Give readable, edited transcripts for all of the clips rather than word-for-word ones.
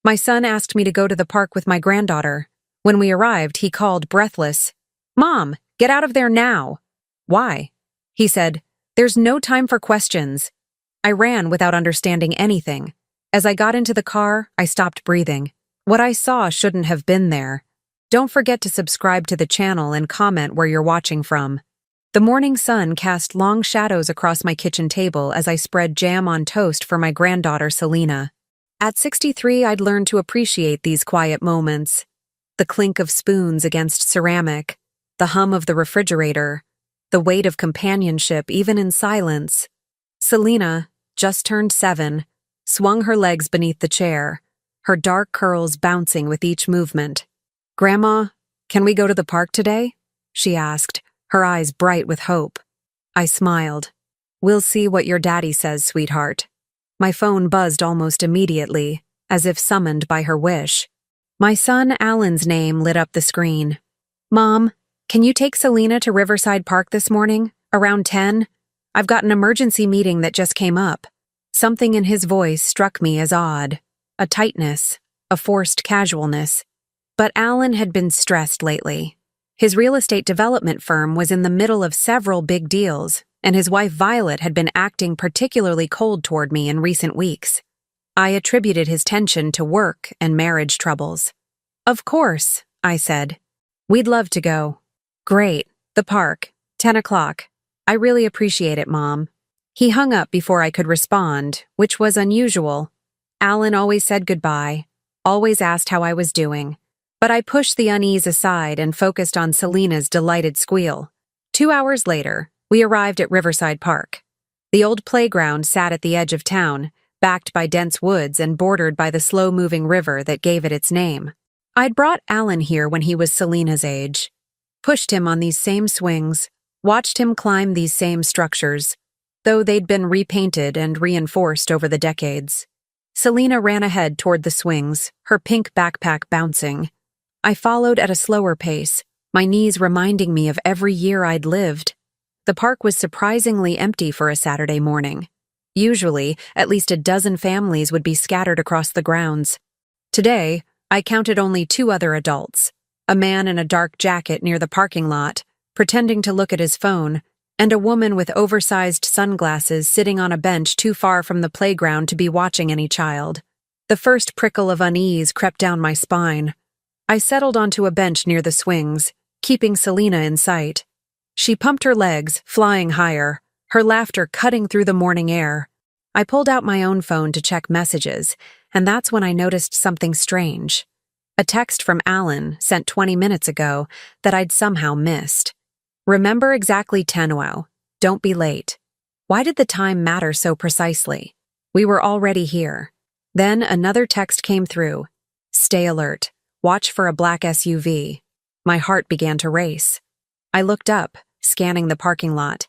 My son asked me to go to the park with my granddaughter. When we arrived, he called, breathless, "Mom, get out of there now." "Why?" He said, "There's no time for questions." I ran without understanding anything. As I got into the car, I stopped breathing. What I saw shouldn't have been there. Don't forget to subscribe to the channel and comment where you're watching from. The morning sun cast long shadows across my kitchen table as I spread jam on toast for my granddaughter Selena. At 63, I'd learned to appreciate these quiet moments. The clink of spoons against ceramic, the hum of the refrigerator, the weight of companionship even in silence. Selena, just turned 7, swung her legs beneath the chair, her dark curls bouncing with each movement. "Grandma, can we go to the park today?" she asked, her eyes bright with hope. I smiled. "We'll see what your daddy says, sweetheart." My phone buzzed almost immediately, as if summoned by her wish. My son Alan's name lit up the screen. "Mom, can you take Selena to Riverside Park this morning, around 10? I've got an emergency meeting that just came up." Something in his voice struck me as odd. A tightness, a forced casualness. But Alan had been stressed lately. His real estate development firm was in the middle of several big deals, and his wife Violet had been acting particularly cold toward me in recent weeks. I attributed his tension to work and marriage troubles. "Of course," I said. "We'd love to go." "Great, the park, 10 o'clock. I really appreciate it, Mom." He hung up before I could respond, which was unusual. Alan always said goodbye, always asked how I was doing. But I pushed the unease aside and focused on Selena's delighted squeal. 2 hours later, we arrived at Riverside Park. The old playground sat at the edge of town, backed by dense woods and bordered by the slow-moving river that gave it its name. I'd brought Alan here when he was Selena's age, pushed him on these same swings, watched him climb these same structures, though they'd been repainted and reinforced over the decades. Selena ran ahead toward the swings, her pink backpack bouncing. I followed at a slower pace, my knees reminding me of every year I'd lived. The park was surprisingly empty for a Saturday morning. Usually, at least a dozen families would be scattered across the grounds. Today, I counted only 2 other adults, a man in a dark jacket near the parking lot, pretending to look at his phone, and a woman with oversized sunglasses sitting on a bench too far from the playground to be watching any child. The first prickle of unease crept down my spine. I settled onto a bench near the swings, keeping Selena in sight. She pumped her legs, flying higher, her laughter cutting through the morning air. I pulled out my own phone to check messages, and that's when I noticed something strange. A text from Alan, sent 20 minutes ago, that I'd somehow missed. "Remember exactly 10:00. Don't be late." Why did the time matter so precisely? We were already here. Then another text came through. "Stay alert. Watch for a black SUV." My heart began to race. I looked up, scanning the parking lot.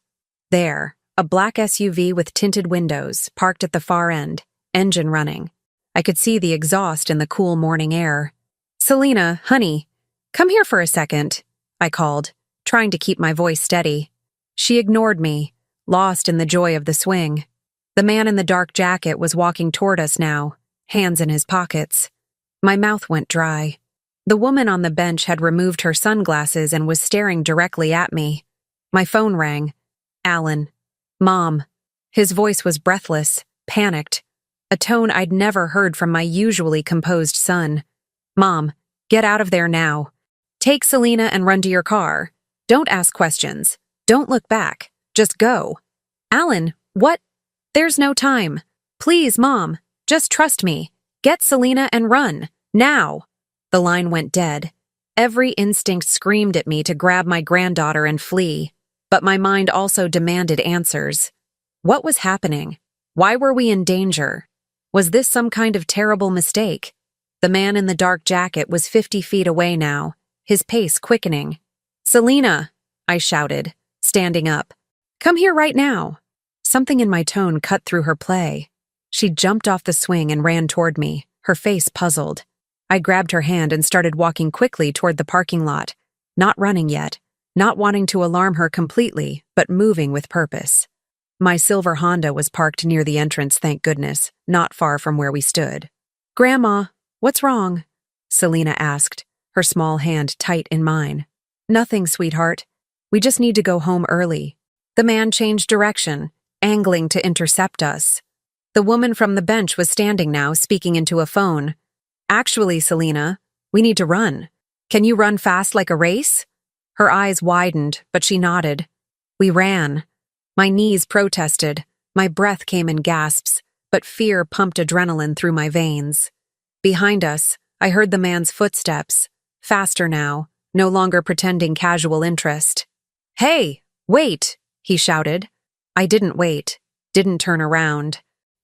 There, a black SUV with tinted windows, parked at the far end, engine running. I could see the exhaust in the cool morning air. "Selena, honey, come here for a second," I called, trying to keep my voice steady. She ignored me, lost in the joy of the swing. The man in the dark jacket was walking toward us now, hands in his pockets. My mouth went dry. The woman on the bench had removed her sunglasses and was staring directly at me. My phone rang. Alan. "Mom." His voice was breathless, panicked, a tone I'd never heard from my usually composed son. "Mom, get out of there now. Take Selena and run to your car. Don't ask questions. Don't look back. Just go." "Alan, what?" "There's no time. Please, Mom, just trust me. Get Selena and run. Now." The line went dead. Every instinct screamed at me to grab my granddaughter and flee, but my mind also demanded answers. What was happening? Why were we in danger? Was this some kind of terrible mistake? The man in the dark jacket was 50 feet away now, his pace quickening. "Selena," I shouted, standing up. "Come here right now." Something in my tone cut through her play. She jumped off the swing and ran toward me, her face puzzled. I grabbed her hand and started walking quickly toward the parking lot, not running yet, not wanting to alarm her completely, but moving with purpose. My silver Honda was parked near the entrance, thank goodness, not far from where we stood. "Grandma," What's wrong? Selena asked, her small hand tight in mine. Nothing, sweetheart. We just need to go home early. The man changed direction, angling to intercept us. The woman from the bench was standing now, speaking into a phone. Actually, Selena, we need to run. Can you run fast like a race? Her eyes widened, but she nodded. We ran. My knees protested, my breath came in gasps, but fear pumped adrenaline through my veins. Behind us, I heard the man's footsteps, faster now, no longer pretending casual interest. Hey, wait, he shouted. I didn't wait, didn't turn around.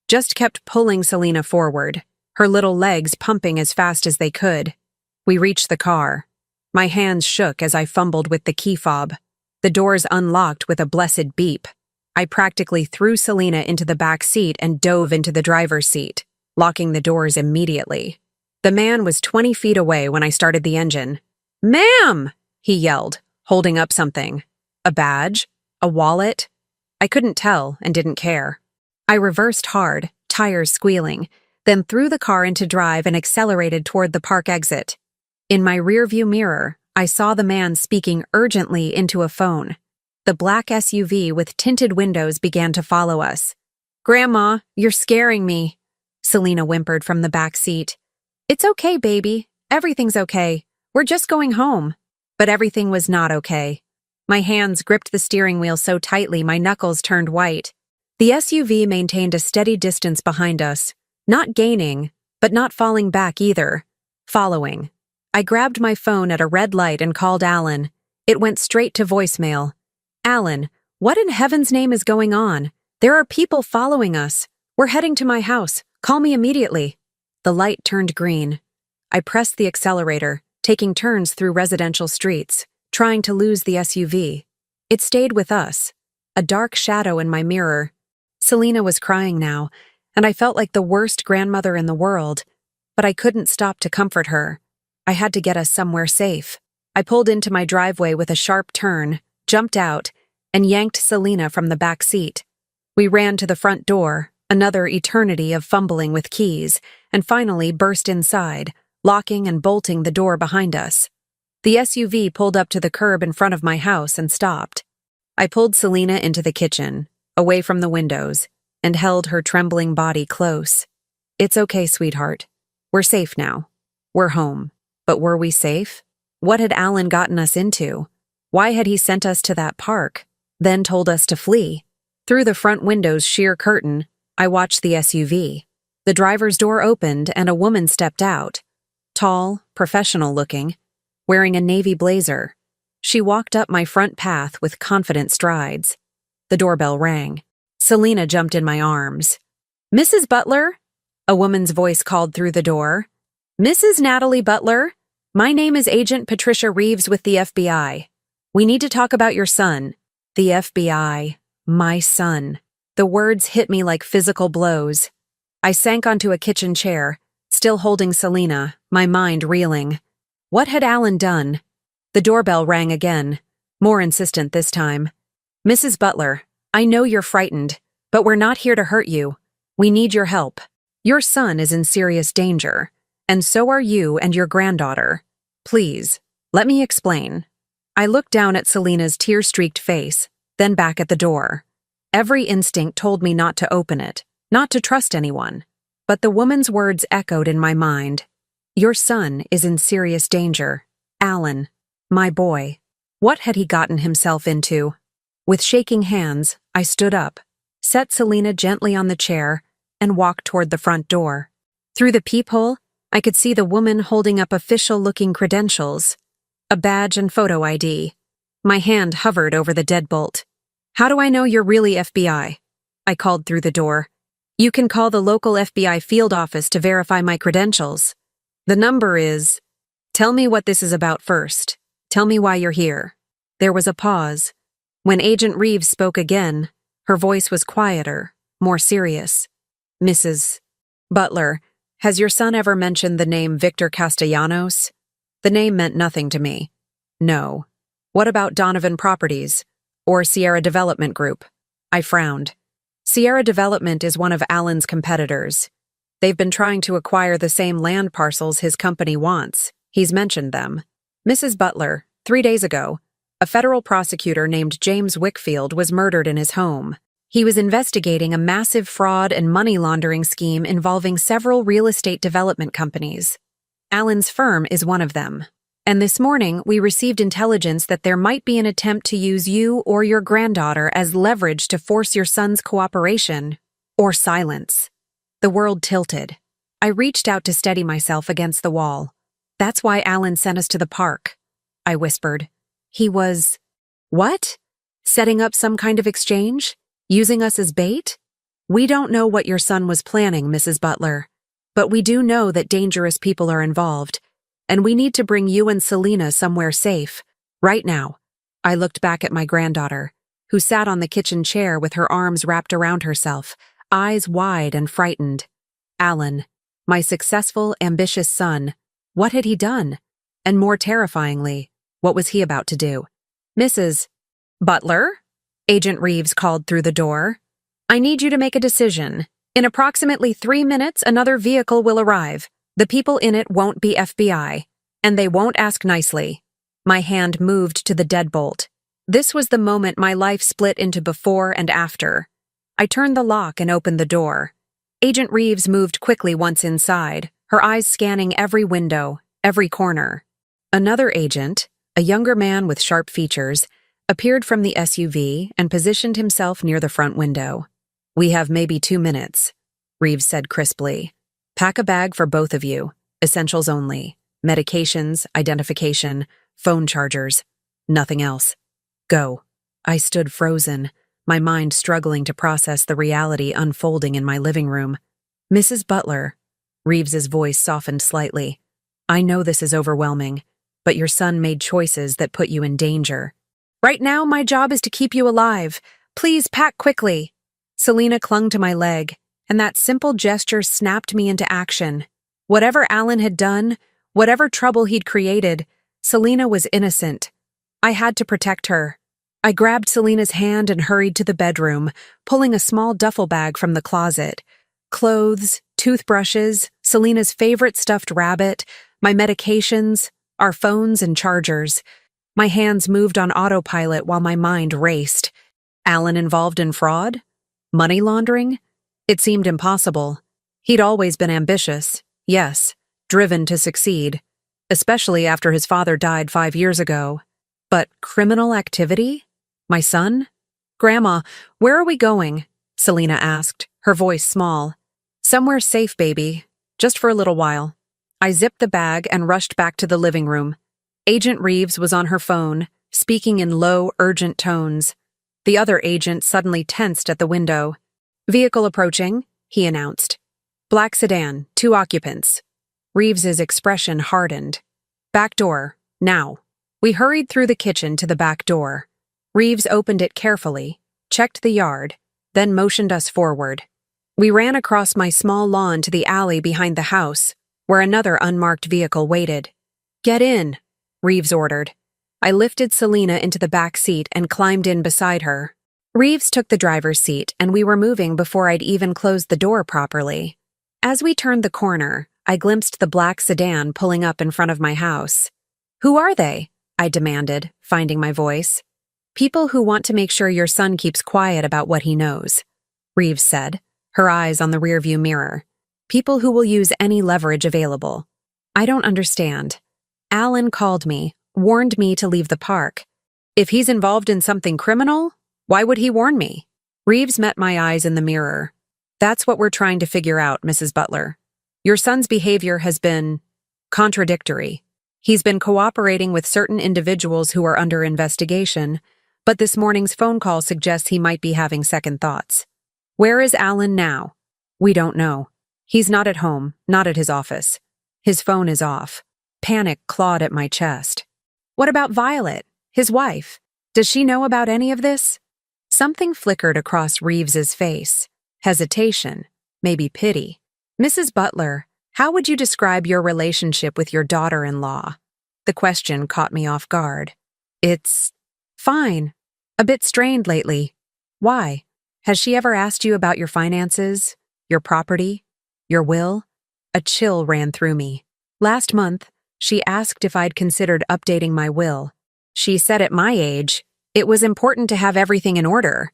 Just kept pulling Selena forward, her little legs pumping as fast as they could. We reached the car. My hands shook as I fumbled with the key fob. The doors unlocked with a blessed beep. I practically threw Selena into the back seat and dove into the driver's seat, locking the doors immediately. The man was 20 feet away when I started the engine. Ma'am! He yelled, holding up something. A badge? A wallet? I couldn't tell and didn't care. I reversed hard, tires squealing, then threw the car into drive and accelerated toward the park exit. In my rearview mirror, I saw the man speaking urgently into a phone. The black SUV with tinted windows began to follow us. Grandma, you're scaring me, Selena whimpered from the back seat. It's okay, baby. Everything's okay. We're just going home. But everything was not okay. My hands gripped the steering wheel so tightly my knuckles turned white. The SUV maintained a steady distance behind us, not gaining, but not falling back either. Following. I grabbed my phone at a red light and called Alan. It went straight to voicemail. Alan, what in heaven's name is going on? There are people following us. We're heading to my house. Call me immediately. The light turned green. I pressed the accelerator, taking turns through residential streets, trying to lose the SUV. It stayed with us, a dark shadow in my mirror. Selena was crying now, and I felt like the worst grandmother in the world, but I couldn't stop to comfort her. I had to get us somewhere safe. I pulled into my driveway with a sharp turn, jumped out, and yanked Selena from the back seat. We ran to the front door, another eternity of fumbling with keys, and finally burst inside, locking and bolting the door behind us. The SUV pulled up to the curb in front of my house and stopped. I pulled Selena into the kitchen, away from the windows, and held her trembling body close. It's okay, sweetheart. We're safe now. We're home. But were we safe? What had Alan gotten us into? Why had he sent us to that park, then told us to flee? Through the front window's sheer curtain, I watched the SUV. The driver's door opened and a woman stepped out. Tall, professional-looking, wearing a navy blazer. She walked up my front path with confident strides. The doorbell rang. Selena jumped in my arms. Mrs. Butler? A woman's voice called through the door. Mrs. Natalie Butler? My name is Agent Patricia Reeves with the FBI. We need to talk about your son. The FBI. My son. The words hit me like physical blows. I sank onto a kitchen chair, still holding Selena, my mind reeling. What had Alan done? The doorbell rang again, more insistent this time. Mrs. Butler, I know you're frightened, but we're not here to hurt you. We need your help. Your son is in serious danger, and so are you and your granddaughter. Please, let me explain. I looked down at Selena's tear-streaked face, then back at the door. Every instinct told me not to open it, not to trust anyone. But the woman's words echoed in my mind. Your son is in serious danger. Alan, my boy. What had he gotten himself into? With shaking hands, I stood up, set Selena gently on the chair, and walked toward the front door. Through the peephole, I could see the woman holding up official-looking credentials, a badge and photo ID. My hand hovered over the deadbolt. How do I know you're really FBI? I called through the door. You can call the local FBI field office to verify my credentials. The number is... Tell me what this is about first. Tell me why you're here. There was a pause. When Agent Reeves spoke again, her voice was quieter, more serious. Mrs. Butler, has your son ever mentioned the name Victor Castellanos? The name meant nothing to me. No. What about Donovan Properties? Or Sierra Development Group? I frowned. Sierra Development is one of Alan's competitors. They've been trying to acquire the same land parcels his company wants. He's mentioned them. Mrs. Butler, 3 days ago, a federal prosecutor named James Wickfield was murdered in his home. He was investigating a massive fraud and money laundering scheme involving several real estate development companies. Alan's firm is one of them. And this morning, we received intelligence that there might be an attempt to use you or your granddaughter as leverage to force your son's cooperation or silence. The world tilted. I reached out to steady myself against the wall. That's why Alan sent us to the park, I whispered. He was… What? Setting up some kind of exchange? Using us as bait? We don't know what your son was planning, Mrs. Butler. But we do know that dangerous people are involved, and we need to bring you and Selena somewhere safe, right now. I looked back at my granddaughter, who sat on the kitchen chair with her arms wrapped around herself, eyes wide and frightened. Alan, my successful, ambitious son, what had he done? And more terrifyingly, what was he about to do? Mrs. Butler? Agent Reeves called through the door. I need you to make a decision. In approximately 3 minutes, another vehicle will arrive. The people in it won't be FBI, and they won't ask nicely. My hand moved to the deadbolt. This was the moment my life split into before and after. I turned the lock and opened the door. Agent Reeves moved quickly once inside, her eyes scanning every window, every corner. Another agent, a younger man with sharp features, appeared from the SUV and positioned himself near the front window. We have maybe 2 minutes, Reeves said crisply. Pack a bag for both of you, essentials only, medications, identification, phone chargers, nothing else. Go. I stood frozen, my mind struggling to process the reality unfolding in my living room. Mrs. Butler, Reeves's voice softened slightly. I know this is overwhelming, but your son made choices that put you in danger. Right now, my job is to keep you alive. Please pack quickly. Selena clung to my leg, and that simple gesture snapped me into action. Whatever Alan had done, whatever trouble he'd created, Selena was innocent. I had to protect her. I grabbed Selena's hand and hurried to the bedroom, pulling a small duffel bag from the closet. Clothes, toothbrushes, Selena's favorite stuffed rabbit, my medications, our phones and chargers. My hands moved on autopilot while my mind raced. Alan involved in fraud? Money laundering? It seemed impossible. He'd always been ambitious, yes, driven to succeed, especially after his father died 5 years ago. But criminal activity? My son? Grandma, where are we going? Selena asked, her voice small. Somewhere safe, baby. Just for a little while. I zipped the bag and rushed back to the living room. Agent Reeves was on her phone, speaking in low, urgent tones. The other agent suddenly tensed at the window. Vehicle approaching, he announced. Black sedan, 2 occupants. Reeves's expression hardened. Back door, now. We hurried through the kitchen to the back door. Reeves opened it carefully, checked the yard, then motioned us forward. We ran across my small lawn to the alley behind the house, where another unmarked vehicle waited. Get in, Reeves ordered. I lifted Selena into the back seat and climbed in beside her. Reeves took the driver's seat, and we were moving before I'd even closed the door properly. As we turned the corner, I glimpsed the black sedan pulling up in front of my house. Who are they? I demanded, finding my voice. People who want to make sure your son keeps quiet about what he knows, Reeves said, her eyes on the rearview mirror. People who will use any leverage available. I don't understand. Alan called me, warned me to leave the park. If he's involved in something criminal, why would he warn me? Reeves met my eyes in the mirror. That's what we're trying to figure out, Mrs. Butler. Your son's behavior has been contradictory. He's been cooperating with certain individuals who are under investigation, but this morning's phone call suggests he might be having second thoughts. Where is Alan now? We don't know. He's not at home, not at his office. His phone is off. Panic clawed at my chest. What about Violet, his wife? Does she know about any of this? Something flickered across Reeves's face. Hesitation, maybe pity. Mrs. Butler, how would you describe your relationship with your daughter-in-law? The question caught me off guard. It's fine. A bit strained lately. Why? Has she ever asked you about your finances? Your property? Your will? A chill ran through me. Last month, she asked if I'd considered updating my will. She said at my age, it was important to have everything in order.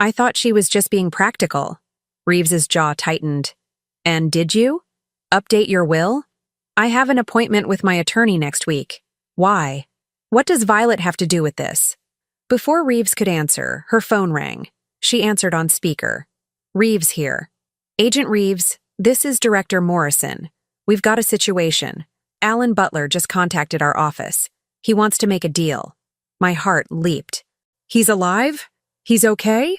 I thought she was just being practical. Reeves's jaw tightened. And did you? Update your will? I have an appointment with my attorney next week. Why? What does Violet have to do with this? Before Reeves could answer, her phone rang. She answered on speaker. Reeves here. Agent Reeves, this is Director Morrison. We've got a situation. Alan Butler just contacted our office. He wants to make a deal. My heart leaped. He's alive? He's okay?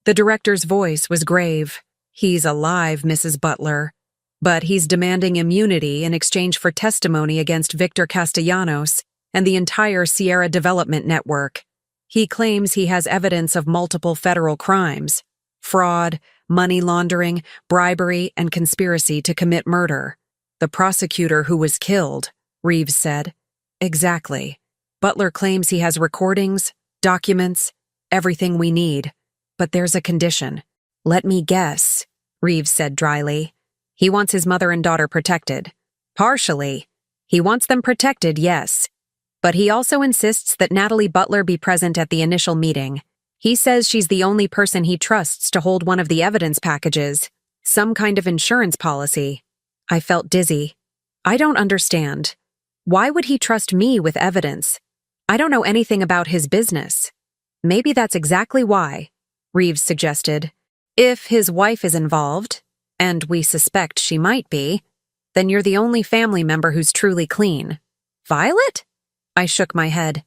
The director's voice was grave. He's alive, Mrs. Butler. But he's demanding immunity in exchange for testimony against Victor Castellanos and the entire Sierra Development Network. He claims he has evidence of multiple federal crimes: fraud, money laundering, bribery, and conspiracy to commit murder. The prosecutor who was killed, Reeves said. Exactly. Butler claims he has recordings, documents, everything we need. But there's a condition. Let me guess, Reeves said dryly. He wants his mother and daughter protected. Partially. He wants them protected, yes. But he also insists that Natalie Butler be present at the initial meeting. He says she's the only person he trusts to hold one of the evidence packages, some kind of insurance policy. I felt dizzy. I don't understand. Why would he trust me with evidence? I don't know anything about his business. Maybe that's exactly why, Reeves suggested. If his wife is involved, and we suspect she might be, then you're the only family member who's truly clean. Violet? I shook my head.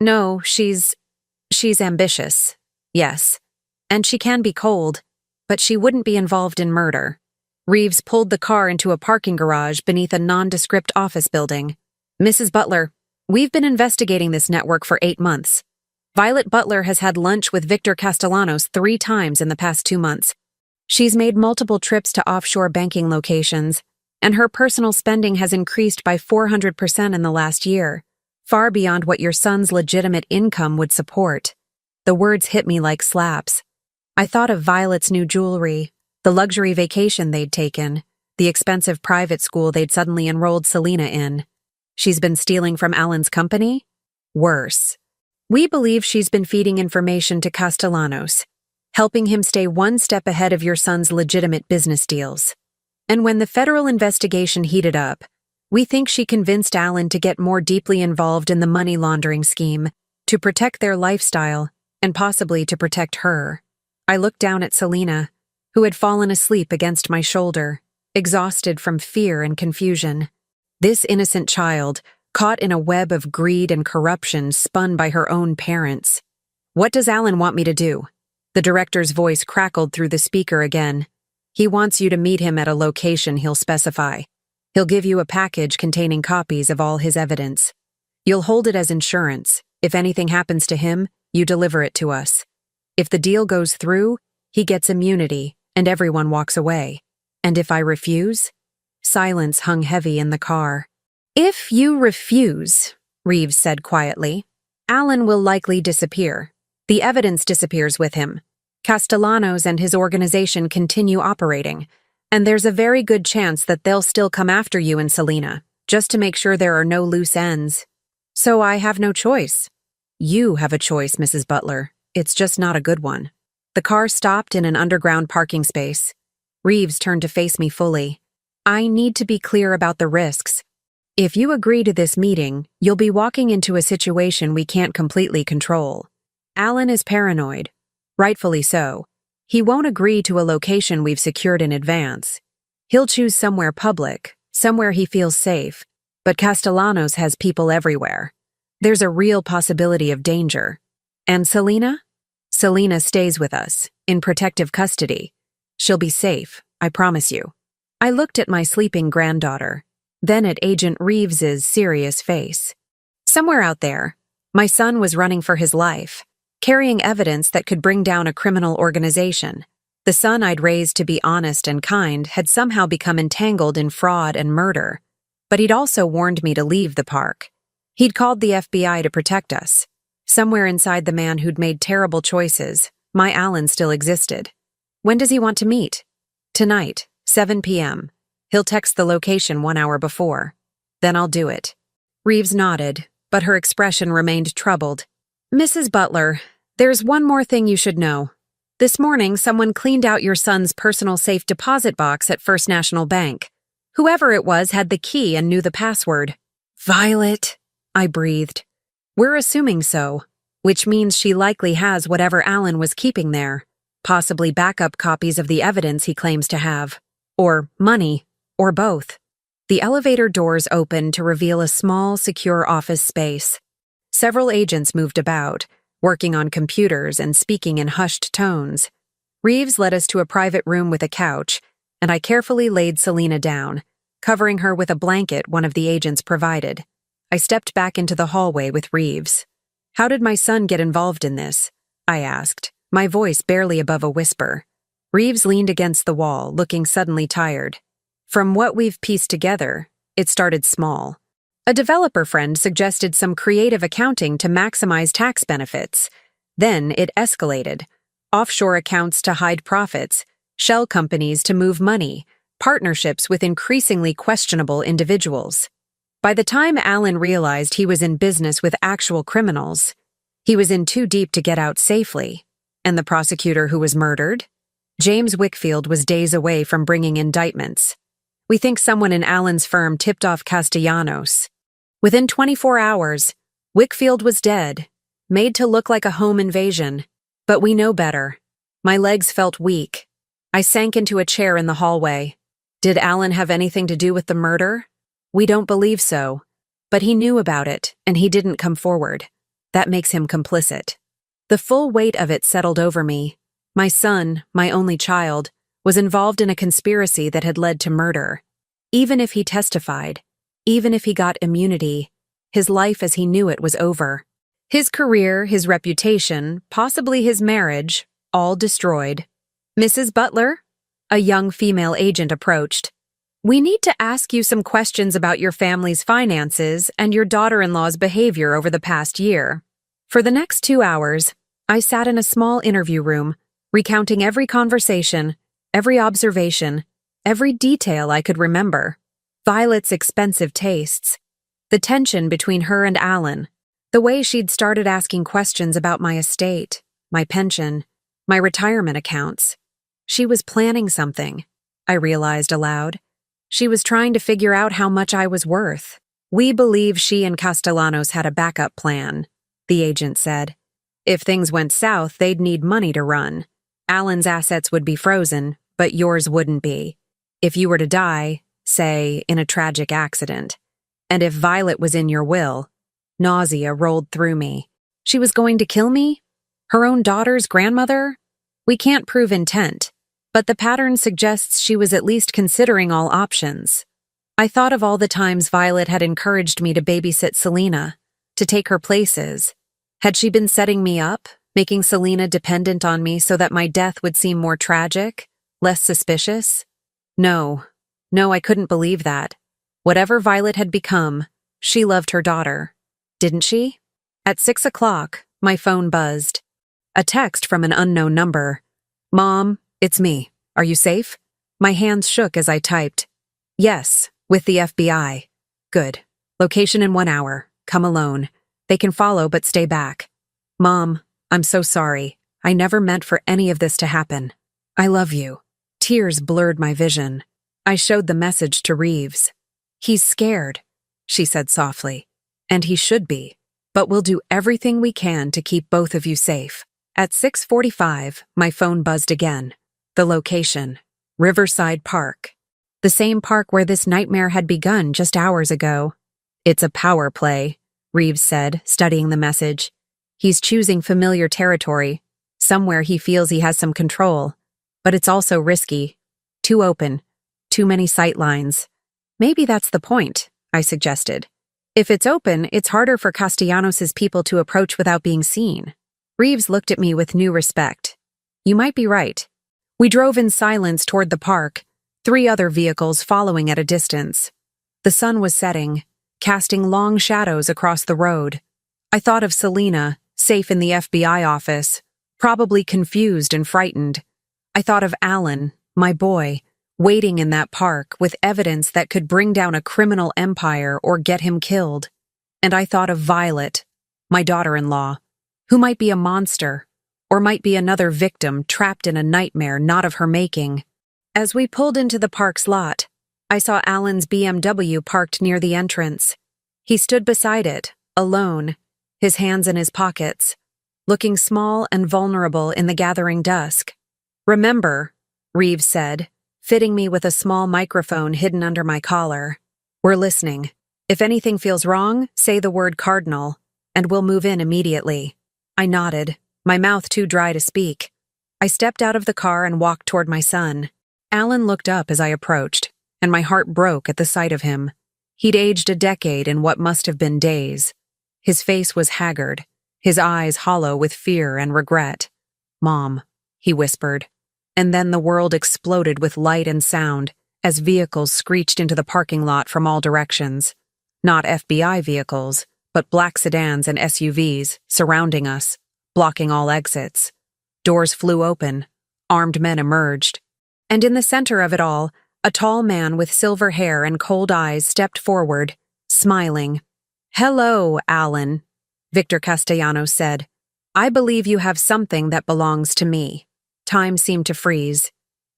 No, she's ambitious. Yes. And she can be cold, but she wouldn't be involved in murder. Reeves pulled the car into a parking garage beneath a nondescript office building. Mrs. Butler, we've been investigating this network for 8 months. Violet Butler has had lunch with Victor Castellanos 3 times in the past 2 months. She's made multiple trips to offshore banking locations, and her personal spending has increased by 400% in the last year, far beyond what your son's legitimate income would support. The words hit me like slaps. I thought of Violet's new jewelry, the luxury vacation they'd taken, the expensive private school they'd suddenly enrolled Selena in. She's been stealing from Alan's company? Worse. We believe she's been feeding information to Castellanos, helping him stay 1 step ahead of your son's legitimate business deals. And when the federal investigation heated up, we think she convinced Alan to get more deeply involved in the money laundering scheme, to protect their lifestyle, and possibly to protect her. I looked down at Selena, who had fallen asleep against my shoulder, exhausted from fear and confusion. This innocent child, caught in a web of greed and corruption spun by her own parents. What does Alan want me to do? The director's voice crackled through the speaker again. He wants you to meet him at a location he'll specify. He'll give you a package containing copies of all his evidence. You'll hold it as insurance. If anything happens to him, you deliver it to us. If the deal goes through, he gets immunity, and everyone walks away. And if I refuse? Silence hung heavy in the car. If you refuse, Reeves said quietly, Alan will likely disappear. The evidence disappears with him. Castellanos and his organization continue operating, and there's a very good chance that they'll still come after you and Selena, just to make sure there are no loose ends. So I have no choice. You have a choice, Mrs. Butler. It's just not a good one. The car stopped in an underground parking space. Reeves turned to face me fully. I need to be clear about the risks. If you agree to this meeting, you'll be walking into a situation we can't completely control. Alan is paranoid. Rightfully so. He won't agree to a location we've secured in advance. He'll choose somewhere public, somewhere he feels safe. But Castellanos has people everywhere. There's a real possibility of danger. And Selena? Selena stays with us, in protective custody. She'll be safe, I promise you. I looked at my sleeping granddaughter, then at Agent Reeves's serious face. Somewhere out there, my son was running for his life, carrying evidence that could bring down a criminal organization. The son I'd raised to be honest and kind had somehow become entangled in fraud and murder. But he'd also warned me to leave the park. He'd called the FBI to protect us. Somewhere inside the man who'd made terrible choices, my Alan still existed. When does he want to meet? Tonight, 7 p.m. He'll text the location 1 hour before. Then I'll do it. Reeves nodded, but her expression remained troubled. Mrs. Butler, there's one more thing you should know. This morning, someone cleaned out your son's personal safe deposit box at First National Bank. Whoever it was had the key and knew the password. Violet, I breathed. We're assuming so, which means she likely has whatever Alan was keeping there, possibly backup copies of the evidence he claims to have, or money, or both. The elevator doors opened to reveal a small, secure office space. Several agents moved about, working on computers and speaking in hushed tones. Reeves led us to a private room with a couch, and I carefully laid Selena down, covering her with a blanket one of the agents provided. I stepped back into the hallway with Reeves. How did my son get involved in this? I asked, my voice barely above a whisper. Reeves leaned against the wall, looking suddenly tired. From what we've pieced together, it started small. A developer friend suggested some creative accounting to maximize tax benefits. Then it escalated. Offshore accounts to hide profits, shell companies to move money, partnerships with increasingly questionable individuals. By the time Alan realized he was in business with actual criminals, he was in too deep to get out safely. And the prosecutor who was murdered? James Wickfield was days away from bringing indictments. We think someone in Alan's firm tipped off Castellanos. Within 24 hours, Wickfield was dead, made to look like a home invasion. But we know better. My legs felt weak. I sank into a chair in the hallway. Did Alan have anything to do with the murder? We don't believe so. But he knew about it, and he didn't come forward. That makes him complicit. The full weight of it settled over me. My son, my only child, was involved in a conspiracy that had led to murder. Even if he testified, even if he got immunity, his life as he knew it was over. His career, his reputation, possibly his marriage, all destroyed. Mrs. Butler? A young female agent approached. We need to ask you some questions about your family's finances and your daughter-in-law's behavior over the past year. For the next 2 hours, I sat in a small interview room, recounting every conversation, every observation, every detail I could remember. Violet's expensive tastes, the tension between her and Alan, the way she'd started asking questions about my estate, my pension, my retirement accounts. She was planning something, I realized aloud. She was trying to figure out how much I was worth. We believe she and Castellanos had a backup plan, the agent said. If things went south, they'd need money to run. Alan's assets would be frozen, but yours wouldn't be. If you were to die, say, in a tragic accident, and if Violet was in your will, nausea rolled through me. She was going to kill me? Her own daughter's grandmother? We can't prove intent, but the pattern suggests she was at least considering all options. I thought of all the times Violet had encouraged me to babysit Selena, to take her places. Had she been setting me up, making Selena dependent on me so that my death would seem more tragic, less suspicious? No, I couldn't believe that. Whatever Violet had become, she loved her daughter. Didn't she? At 6 o'clock, my phone buzzed. A text from an unknown number. Mom, it's me. Are you safe? My hands shook as I typed. Yes, with the FBI. Good. Location in 1 hour. Come alone. They can follow but stay back. Mom, I'm so sorry. I never meant for any of this to happen. I love you. Tears blurred my vision. I showed the message to Reeves. He's scared, she said softly. And he should be. But we'll do everything we can to keep both of you safe. At 6:45, my phone buzzed again. The location. Riverside Park. The same park where this nightmare had begun just hours ago. It's a power play, Reeves said, studying the message. He's choosing familiar territory, somewhere he feels he has some control. But it's also risky. Too open. Too many sight lines. Maybe that's the point, I suggested. If it's open, it's harder for Castellanos' people to approach without being seen. Reeves looked at me with new respect. You might be right. We drove in silence toward the park, 3 other vehicles following at a distance. The sun was setting, casting long shadows across the road. I thought of Selena, safe in the FBI office, probably confused and frightened. I thought of Alan, my boy, waiting in that park with evidence that could bring down a criminal empire or get him killed. And I thought of Violet, my daughter-in-law, who might be a monster, or might be another victim trapped in a nightmare not of her making. As we pulled into the park's lot, I saw Alan's BMW parked near the entrance. He stood beside it, alone, his hands in his pockets, looking small and vulnerable in the gathering dusk. "Remember," Reeves said, fitting me with a small microphone hidden under my collar. "We're listening. If anything feels wrong, say the word cardinal, and we'll move in immediately." I nodded, my mouth too dry to speak. I stepped out of the car and walked toward my son. Alan looked up as I approached, and my heart broke at the sight of him. He'd aged a decade in what must have been days. His face was haggard, his eyes hollow with fear and regret. "Mom," he whispered. And then the world exploded with light and sound as vehicles screeched into the parking lot from all directions. Not FBI vehicles, but black sedans and SUVs surrounding us, blocking all exits. Doors flew open, armed men emerged. And in the center of it all, a tall man with silver hair and cold eyes stepped forward, smiling. "Hello, Alan," Victor Castellanos said. "I believe you have something that belongs to me." Time seemed to freeze.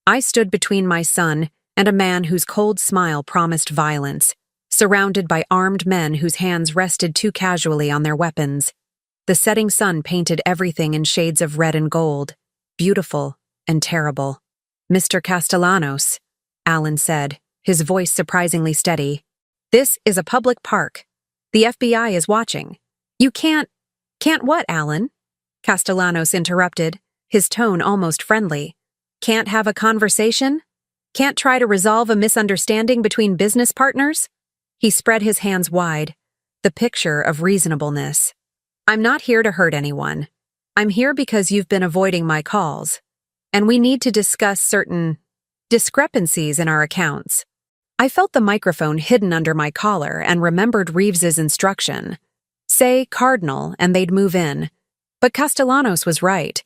I stood between my son and a man whose cold smile promised violence, surrounded by armed men whose hands rested too casually on their weapons. The setting sun painted everything in shades of red and gold, beautiful and terrible. "Mr. Castellanos," Alan said, his voice surprisingly steady. "This is a public park. The FBI is watching. You can't what, Alan?" Castellanos interrupted, his tone almost friendly. "Can't have a conversation? Can't try to resolve a misunderstanding between business partners?" He spread his hands wide, the picture of reasonableness. "I'm not here to hurt anyone. I'm here because you've been avoiding my calls, and we need to discuss certain discrepancies in our accounts." I felt the microphone hidden under my collar and remembered Reeves's instruction. Say cardinal and they'd move in. But Castellanos was right.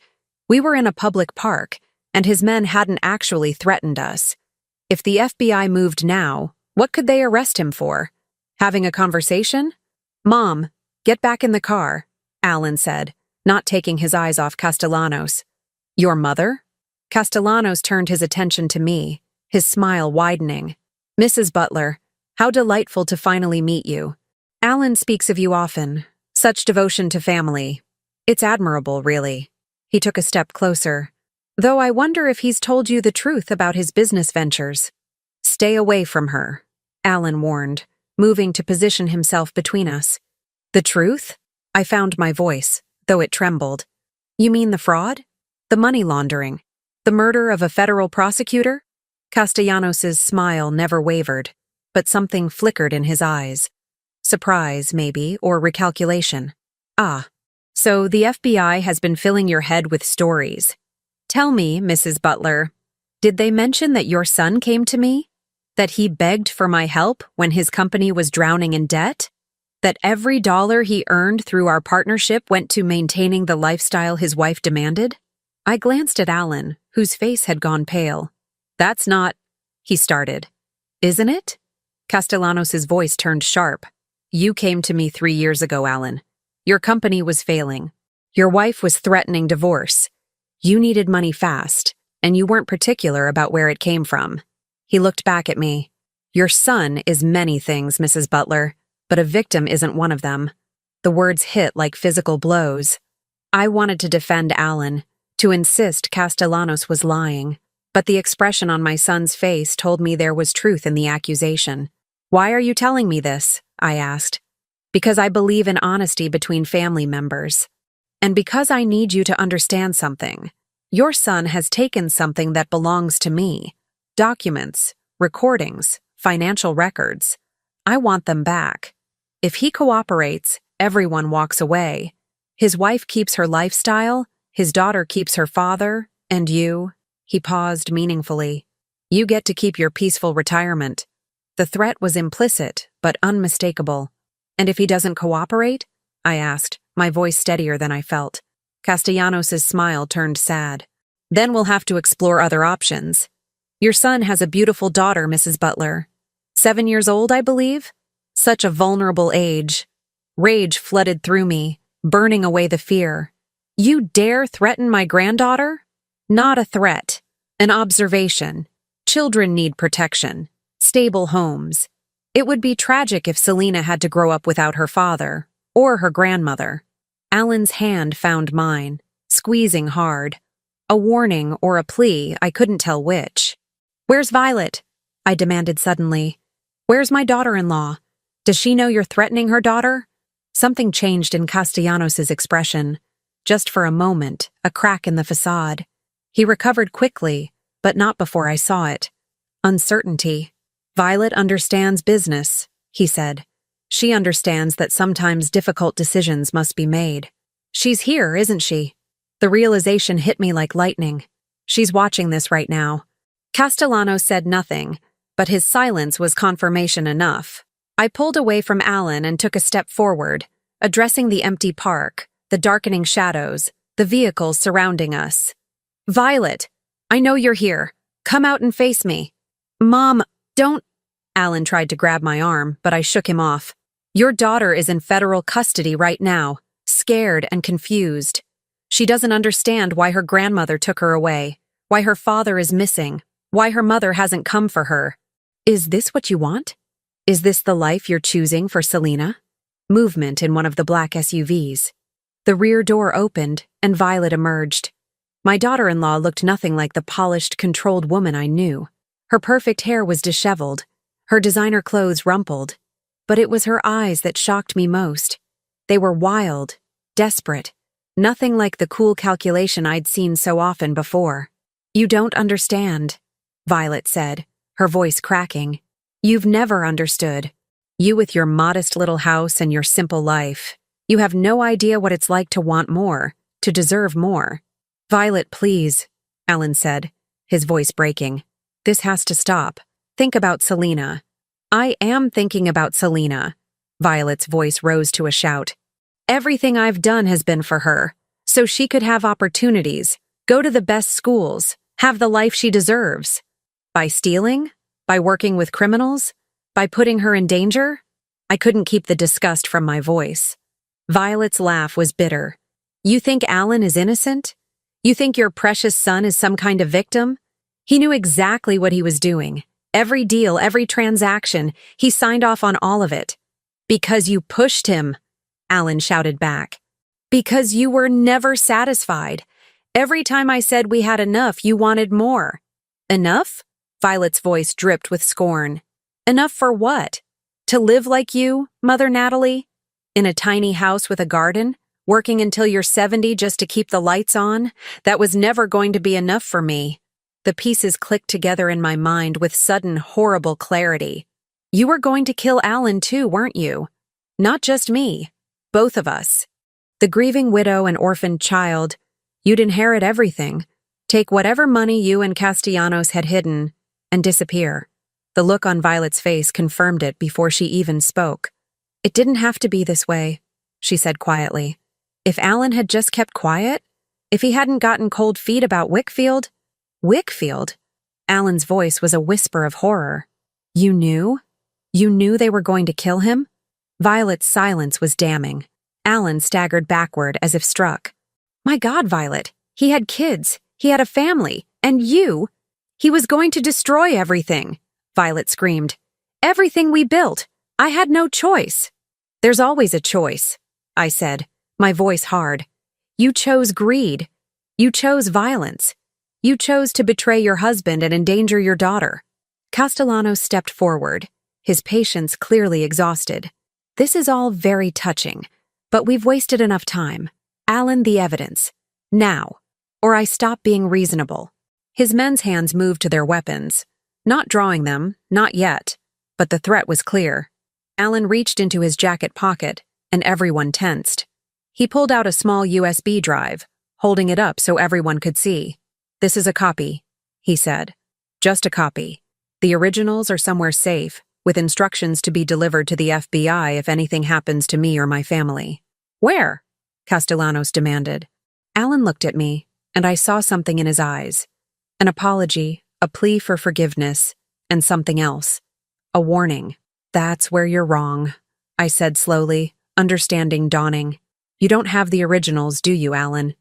We were in a public park, and his men hadn't actually threatened us. If the FBI moved now, what could they arrest him for? Having a conversation? "Mom, get back in the car," Alan said, not taking his eyes off Castellanos. "Your mother?" Castellanos turned his attention to me, his smile widening. "Mrs. Butler, how delightful to finally meet you. Alan speaks of you often. Such devotion to family. It's admirable, really." He took a step closer. "Though I wonder if he's told you the truth about his business ventures." "Stay away from her," Alan warned, moving to position himself between us. "The truth?" I found my voice, though it trembled. "You mean the fraud? The money laundering? The murder of a federal prosecutor?" Castellanos' smile never wavered, but something flickered in his eyes. Surprise, maybe, or recalculation. "Ah, so the FBI has been filling your head with stories. Tell me, Mrs. Butler, did they mention that your son came to me? That he begged for my help when his company was drowning in debt? That every dollar he earned through our partnership went to maintaining the lifestyle his wife demanded?" I glanced at Alan, whose face had gone pale. "That's not," he started. "Isn't it?" Castellanos' voice turned sharp. "You came to me 3 years ago, Alan. Your company was failing. Your wife was threatening divorce. You needed money fast, and you weren't particular about where it came from." He looked back at me. "Your son is many things, Mrs. Butler, but a victim isn't one of them." The words hit like physical blows. I wanted to defend Alan, to insist Castellanos was lying, but the expression on my son's face told me there was truth in the accusation. "Why are you telling me this?" I asked. "Because I believe in honesty between family members. And because I need you to understand something. Your son has taken something that belongs to me. Documents, recordings, financial records. I want them back. If he cooperates, everyone walks away. His wife keeps her lifestyle, his daughter keeps her father, and you," he paused meaningfully, "you get to keep your peaceful retirement." The threat was implicit, but unmistakable. "And if he doesn't cooperate?" I asked, my voice steadier than I felt. Castellanos' smile turned sad. "Then we'll have to explore other options." Your son has a beautiful daughter, Mrs. Butler. 7 years old, I believe? Such a vulnerable age. Rage flooded through me, burning away the fear. You dare threaten my granddaughter? Not a threat. An observation. Children need protection. Stable homes. It would be tragic if Selena had to grow up without her father, or her grandmother. Alan's hand found mine, squeezing hard. A warning or a plea, I couldn't tell which. Where's Violet? I demanded suddenly. Where's my daughter-in-law? Does she know you're threatening her daughter? Something changed in Castellanos' expression. Just for a moment, a crack in the facade. He recovered quickly, but not before I saw it. Uncertainty. Violet understands business, he said. She understands that sometimes difficult decisions must be made. She's here, isn't she? The realization hit me like lightning. She's watching this right now. Castellanos said nothing, but his silence was confirmation enough. I pulled away from Alan and took a step forward, addressing the empty park, the darkening shadows, the vehicles surrounding us. Violet, I know you're here. Come out and face me. Mom, don't... Alan tried to grab my arm, but I shook him off. Your daughter is in federal custody right now, scared and confused. She doesn't understand why her grandmother took her away, why her father is missing, why her mother hasn't come for her. Is this what you want? Is this the life you're choosing for Selena? Movement in one of the black SUVs. The rear door opened, and Violet emerged. My daughter-in-law looked nothing like the polished, controlled woman I knew. Her perfect hair was disheveled, her designer clothes rumpled. But it was her eyes that shocked me most. They were wild, desperate, nothing like the cool calculation I'd seen so often before. You don't understand, Violet said, her voice cracking. You've never understood. You with your modest little house and your simple life. You have no idea what it's like to want more, to deserve more. Violet, please, Alan said, his voice breaking. This has to stop. Think about Selena. I am thinking about Selena. Violet's voice rose to a shout. Everything I've done has been for her, so she could have opportunities, go to the best schools, have the life she deserves. By stealing? By working with criminals? By putting her in danger? I couldn't keep the disgust from my voice. Violet's laugh was bitter. You think Alan is innocent? You think your precious son is some kind of victim? He knew exactly what he was doing. Every deal, every transaction, he signed off on all of it. Because you pushed him, Alan shouted back. Because you were never satisfied. Every time I said we had enough, you wanted more. Enough? Violet's voice dripped with scorn. Enough for what? To live like you, Mother Natalie? In a tiny house with a garden? Working until you're 70 just to keep the lights on? That was never going to be enough for me. The pieces clicked together in my mind with sudden, horrible clarity. You were going to kill Alan too, weren't you? Not just me. Both of us. The grieving widow and orphaned child. You'd inherit everything. Take whatever money you and Castellanos had hidden, and disappear. The look on Violet's face confirmed it before she even spoke. It didn't have to be this way, she said quietly. If Alan had just kept quiet, if he hadn't gotten cold feet about Wickfield... Wickfield? Alan's voice was a whisper of horror. You knew? You knew they were going to kill him? Violet's silence was damning. Alan staggered backward as if struck. My God, Violet, he had kids, he had a family, and you... He was going to destroy everything, Violet screamed. Everything we built. I had no choice. There's always a choice, I said, my voice hard. You chose greed. You chose violence. You chose to betray your husband and endanger your daughter. Castellanos stepped forward, his patience clearly exhausted. This is all very touching, but we've wasted enough time. Alan, the evidence. Now, or I stop being reasonable. His men's hands moved to their weapons. Not drawing them, not yet, but the threat was clear. Alan reached into his jacket pocket, and everyone tensed. He pulled out a small USB drive, holding it up so everyone could see. This is a copy, he said. Just a copy. The originals are somewhere safe, with instructions to be delivered to the FBI if anything happens to me or my family. Where? Castellanos demanded. Alan looked at me, and I saw something in his eyes. An apology, a plea for forgiveness, and something else. A warning. That's where you're wrong, I said slowly, understanding dawning. You don't have the originals, do you, Alan?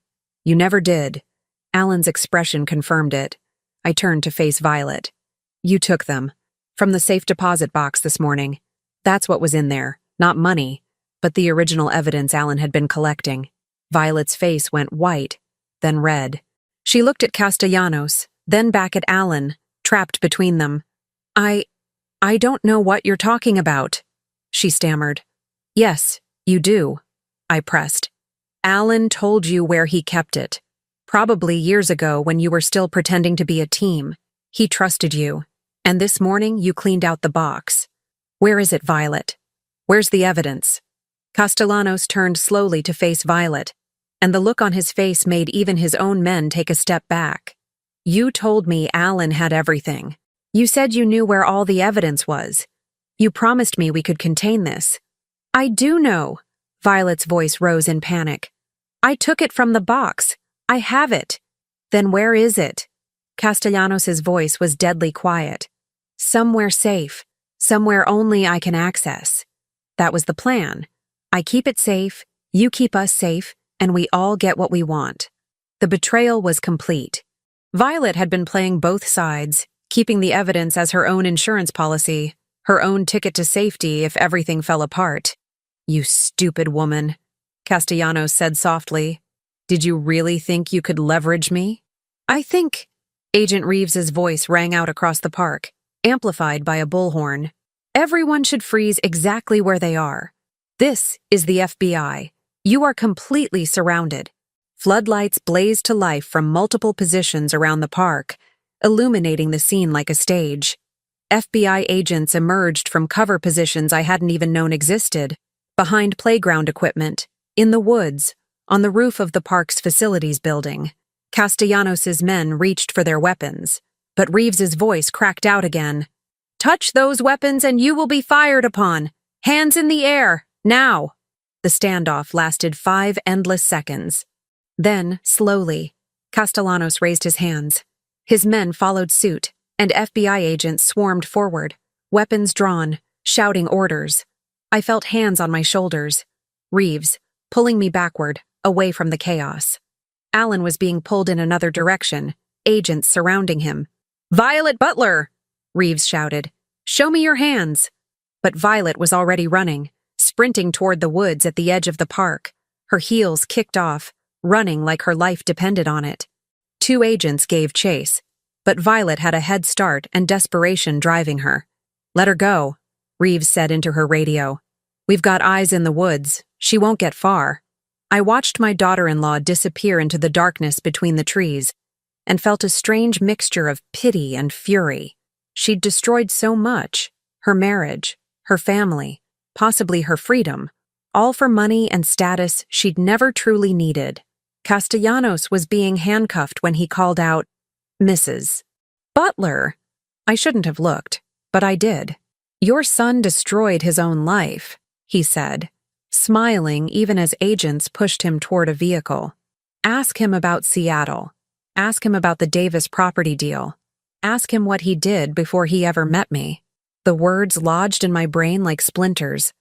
You never did. Alan's expression confirmed it. I turned to face Violet. You took them. From the safe deposit box this morning. That's what was in there, not money, but the original evidence Alan had been collecting. Violet's face went white, then red. She looked at Castellanos, then back at Alan, trapped between them. I don't know what you're talking about, she stammered. Yes, you do, I pressed. Alan told you where he kept it. Probably years ago when you were still pretending to be a team. He trusted you, and this morning you cleaned out the box. Where is it, Violet? Where's the evidence? Castellanos turned slowly to face Violet, and the look on his face made even his own men take a step back. You told me Alan had everything. You said you knew where all the evidence was. You promised me we could contain this. I do know. Violet's voice rose in panic. I took it from the box. I have it. Then where is it? Castellanos' voice was deadly quiet. Somewhere safe. Somewhere only I can access. That was the plan. I keep it safe, you keep us safe, and we all get what we want. The betrayal was complete. Violet had been playing both sides, keeping the evidence as her own insurance policy, her own ticket to safety if everything fell apart. You stupid woman, Castellanos said softly. Did you really think you could leverage me? I think... Agent Reeves's voice rang out across the park, amplified by a bullhorn. Everyone should freeze exactly where they are. This is the FBI. You are completely surrounded. Floodlights blazed to life from multiple positions around the park, illuminating the scene like a stage. FBI agents emerged from cover positions I hadn't even known existed, behind playground equipment, in the woods, on the roof of the park's facilities building. Castellanos' men reached for their weapons, but Reeves's voice cracked out again. Touch those weapons and you will be fired upon. Hands in the air, now. The standoff lasted 5 endless seconds. Then, slowly, Castellanos raised his hands. His men followed suit, and FBI agents swarmed forward, weapons drawn, shouting orders. I felt hands on my shoulders. Reeves, pulling me backward, away from the chaos. Alan was being pulled in another direction, agents surrounding him. Violet Butler! Reeves shouted. Show me your hands! But Violet was already running, sprinting toward the woods at the edge of the park, her heels kicked off, running like her life depended on it. 2 agents gave chase, but Violet had a head start and desperation driving her. Let her go, Reeves said into her radio. We've got eyes in the woods. She won't get far. I watched my daughter-in-law disappear into the darkness between the trees and felt a strange mixture of pity and fury. She'd destroyed so much, her marriage, her family, possibly her freedom, all for money and status she'd never truly needed. Castellanos was being handcuffed when he called out, Mrs. Butler. I shouldn't have looked, but I did. Your son destroyed his own life, he said, smiling even as agents pushed him toward a vehicle. Ask him about Seattle. Ask him about the Davis property deal. Ask him what he did before he ever met me. The words lodged in my brain like splinters.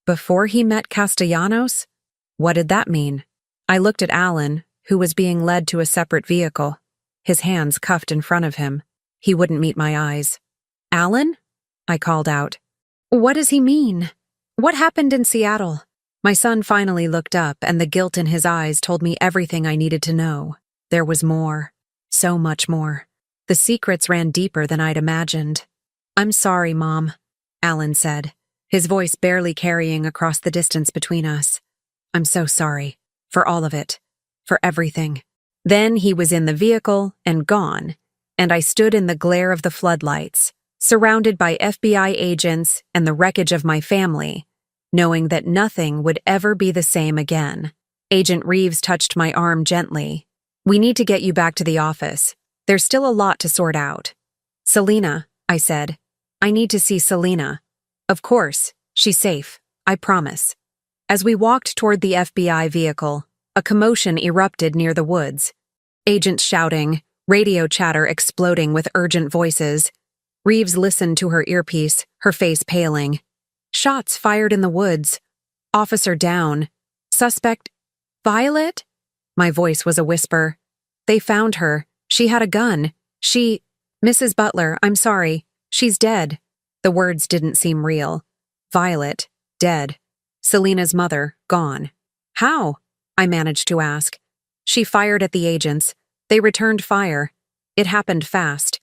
Before he met Castellanos? What did that mean? I looked at Alan, who was being led to a separate vehicle, his hands cuffed in front of him. He wouldn't meet my eyes. Alan? I called out. What does he mean? What happened in Seattle? My son finally looked up, and the guilt in his eyes told me everything I needed to know. There was more. So much more. The secrets ran deeper than I'd imagined. I'm sorry, Mom, Alan said, his voice barely carrying across the distance between us. I'm so sorry. For all of it. For everything. Then he was in the vehicle and gone, and I stood in the glare of the floodlights, surrounded by FBI agents and the wreckage of my family, knowing that nothing would ever be the same again. Agent Reeves touched my arm gently. We need to get you back to the office. There's still a lot to sort out. Selena, I said. I need to see Selena. Of course, she's safe. I promise. As we walked toward the FBI vehicle, a commotion erupted near the woods. Agents shouting, radio chatter exploding with urgent voices. Reeves listened to her earpiece, her face paling. Shots fired in the woods. Officer down. Suspect. Violet? My voice was a whisper. They found her. She had a gun. Mrs. Butler, I'm sorry. She's dead. The words didn't seem real. Violet, dead. Selena's mother, gone. How? I managed to ask. She fired at the agents. They returned fire. It happened fast.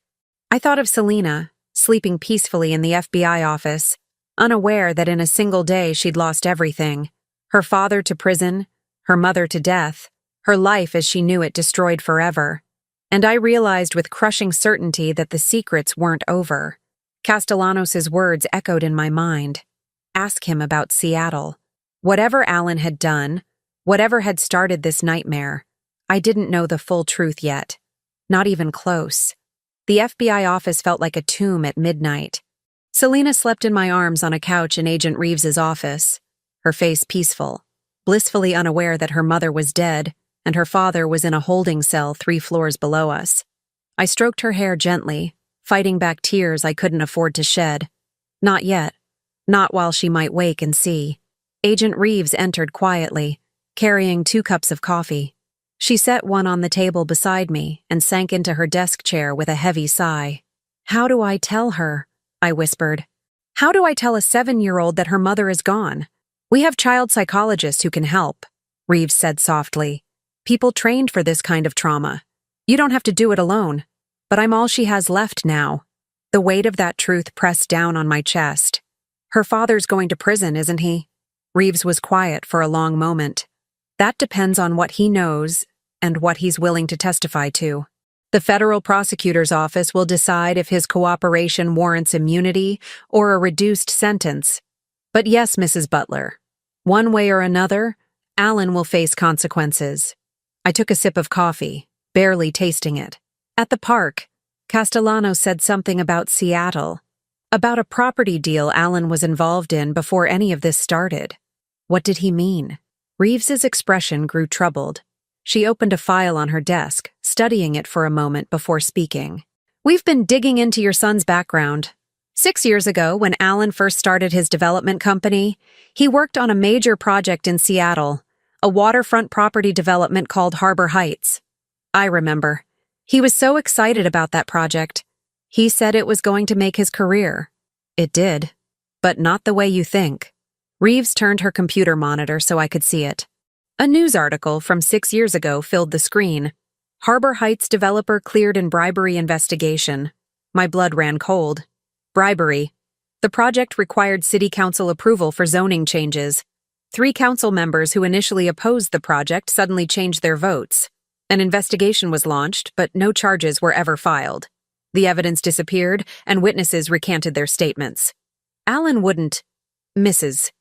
I thought of Selena, sleeping peacefully in the FBI office, unaware that in a single day she'd lost everything. Her father to prison, her mother to death, her life as she knew it destroyed forever. And I realized with crushing certainty that the secrets weren't over. Castellanos' words echoed in my mind. Ask him about Seattle. Whatever Alan had done, whatever had started this nightmare, I didn't know the full truth yet. Not even close. The FBI office felt like a tomb at midnight. Selena slept in my arms on a couch in Agent Reeves's office, her face peaceful, blissfully unaware that her mother was dead and her father was in a holding cell 3 floors below us. I stroked her hair gently, fighting back tears I couldn't afford to shed. Not yet. Not while she might wake and see. Agent Reeves entered quietly, carrying 2 cups of coffee. She set one on the table beside me and sank into her desk chair with a heavy sigh. How do I tell her? I whispered. How do I tell a 7-year-old that her mother is gone? We have child psychologists who can help, Reeves said softly. People trained for this kind of trauma. You don't have to do it alone. But I'm all she has left now. The weight of that truth pressed down on my chest. Her father's going to prison, isn't he? Reeves was quiet for a long moment. That depends on what he knows and what he's willing to testify to. The federal prosecutor's office will decide if his cooperation warrants immunity or a reduced sentence. But yes, Mrs. Butler, one way or another, Alan will face consequences. I took a sip of coffee, barely tasting it. At the park, Castellanos said something about Seattle, about a property deal Alan was involved in before any of this started. What did he mean? Reeves's expression grew troubled. She opened a file on her desk, studying it for a moment before speaking. We've been digging into your son's background. 6 years ago, when Alan first started his development company, he worked on a major project in Seattle, a waterfront property development called Harbor Heights. I remember. He was so excited about that project. He said it was going to make his career. It did. But not the way you think. Reeves turned her computer monitor so I could see it. A news article from 6 years ago filled the screen. Harbor Heights developer cleared in bribery investigation. My blood ran cold. Bribery. The project required city council approval for zoning changes. 3 council members who initially opposed the project suddenly changed their votes. An investigation was launched, but no charges were ever filed. The evidence disappeared, and witnesses recanted their statements. Alan wouldn't. Mrs.